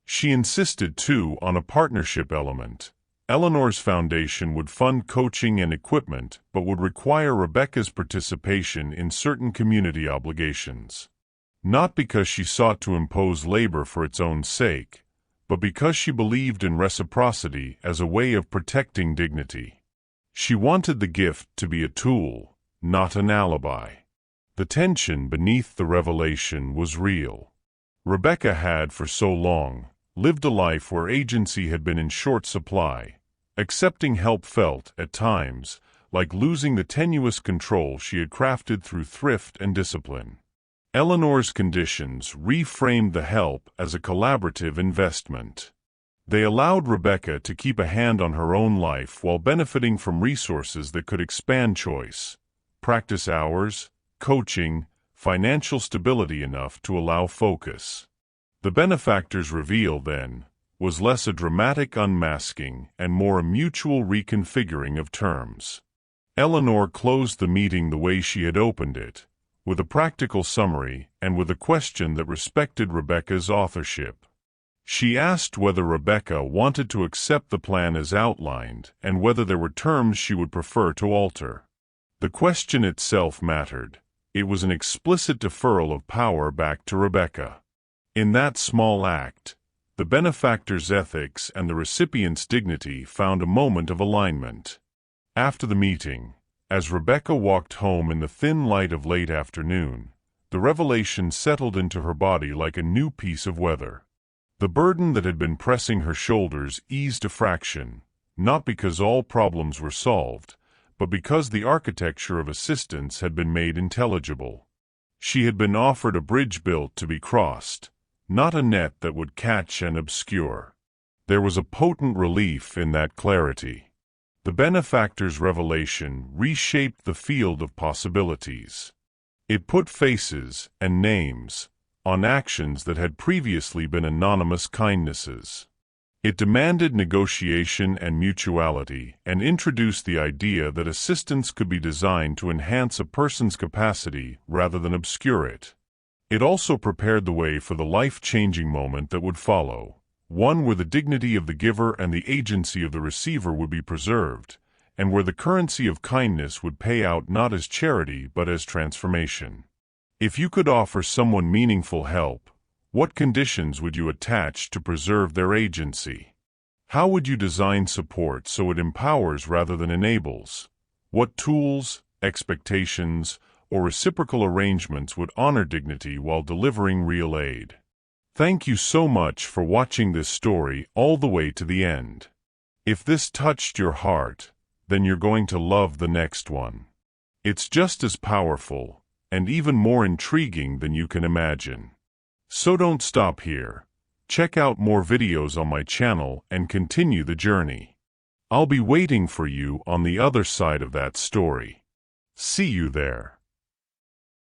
She insisted, too, on a partnership element. Eleanor's foundation would fund coaching and equipment, but would require Rebecca's participation in certain community obligations. Not because she sought to impose labor for its own sake, but because she believed in reciprocity as a way of protecting dignity. She wanted the gift to be a tool, not an alibi. The tension beneath the revelation was real. Rebecca had, for so long, lived a life where agency had been in short supply. Accepting help felt, at times, like losing the tenuous control she had crafted through thrift and discipline. Eleanor's conditions reframed the help as a collaborative investment. They allowed Rebecca to keep a hand on her own life while benefiting from resources that could expand choice, practice hours, coaching, financial stability enough to allow focus. The benefactor's reveal, then, was less a dramatic unmasking and more a mutual reconfiguring of terms. Eleanor closed the meeting the way she had opened it, with a practical summary and with a question that respected Rebecca's authorship. She asked whether Rebecca wanted to accept the plan as outlined and whether there were terms she would prefer to alter. The question itself mattered. It was an explicit deferral of power back to Rebecca. In that small act, the benefactor's ethics and the recipient's dignity found a moment of alignment. After the meeting, as Rebecca walked home in the thin light of late afternoon, the revelation settled into her body like a new piece of weather. The burden that had been pressing her shoulders eased a fraction, not because all problems were solved, but because the architecture of assistance had been made intelligible. She had been offered a bridge built to be crossed, not a net that would catch and obscure. There was a potent relief in that clarity. The benefactor's revelation reshaped the field of possibilities. It put faces and names on actions that had previously been anonymous kindnesses. It demanded negotiation and mutuality and introduced the idea that assistance could be designed to enhance a person's capacity rather than obscure it. It also prepared the way for the life-changing moment that would follow, one where the dignity of the giver and the agency of the receiver would be preserved, and where the currency of kindness would pay out not as charity but as transformation. If you could offer someone meaningful help, what conditions would you attach to preserve their agency? How would you design support so it empowers rather than enables? What tools, expectations, or reciprocal arrangements would honor dignity while delivering real aid? Thank you so much for watching this story all the way to the end. If this touched your heart, then you're going to love the next one. It's just as powerful, and even more intriguing than you can imagine. So don't stop here. Check out more videos on my channel and continue the journey. I'll be waiting for you on the other side of that story. See you there.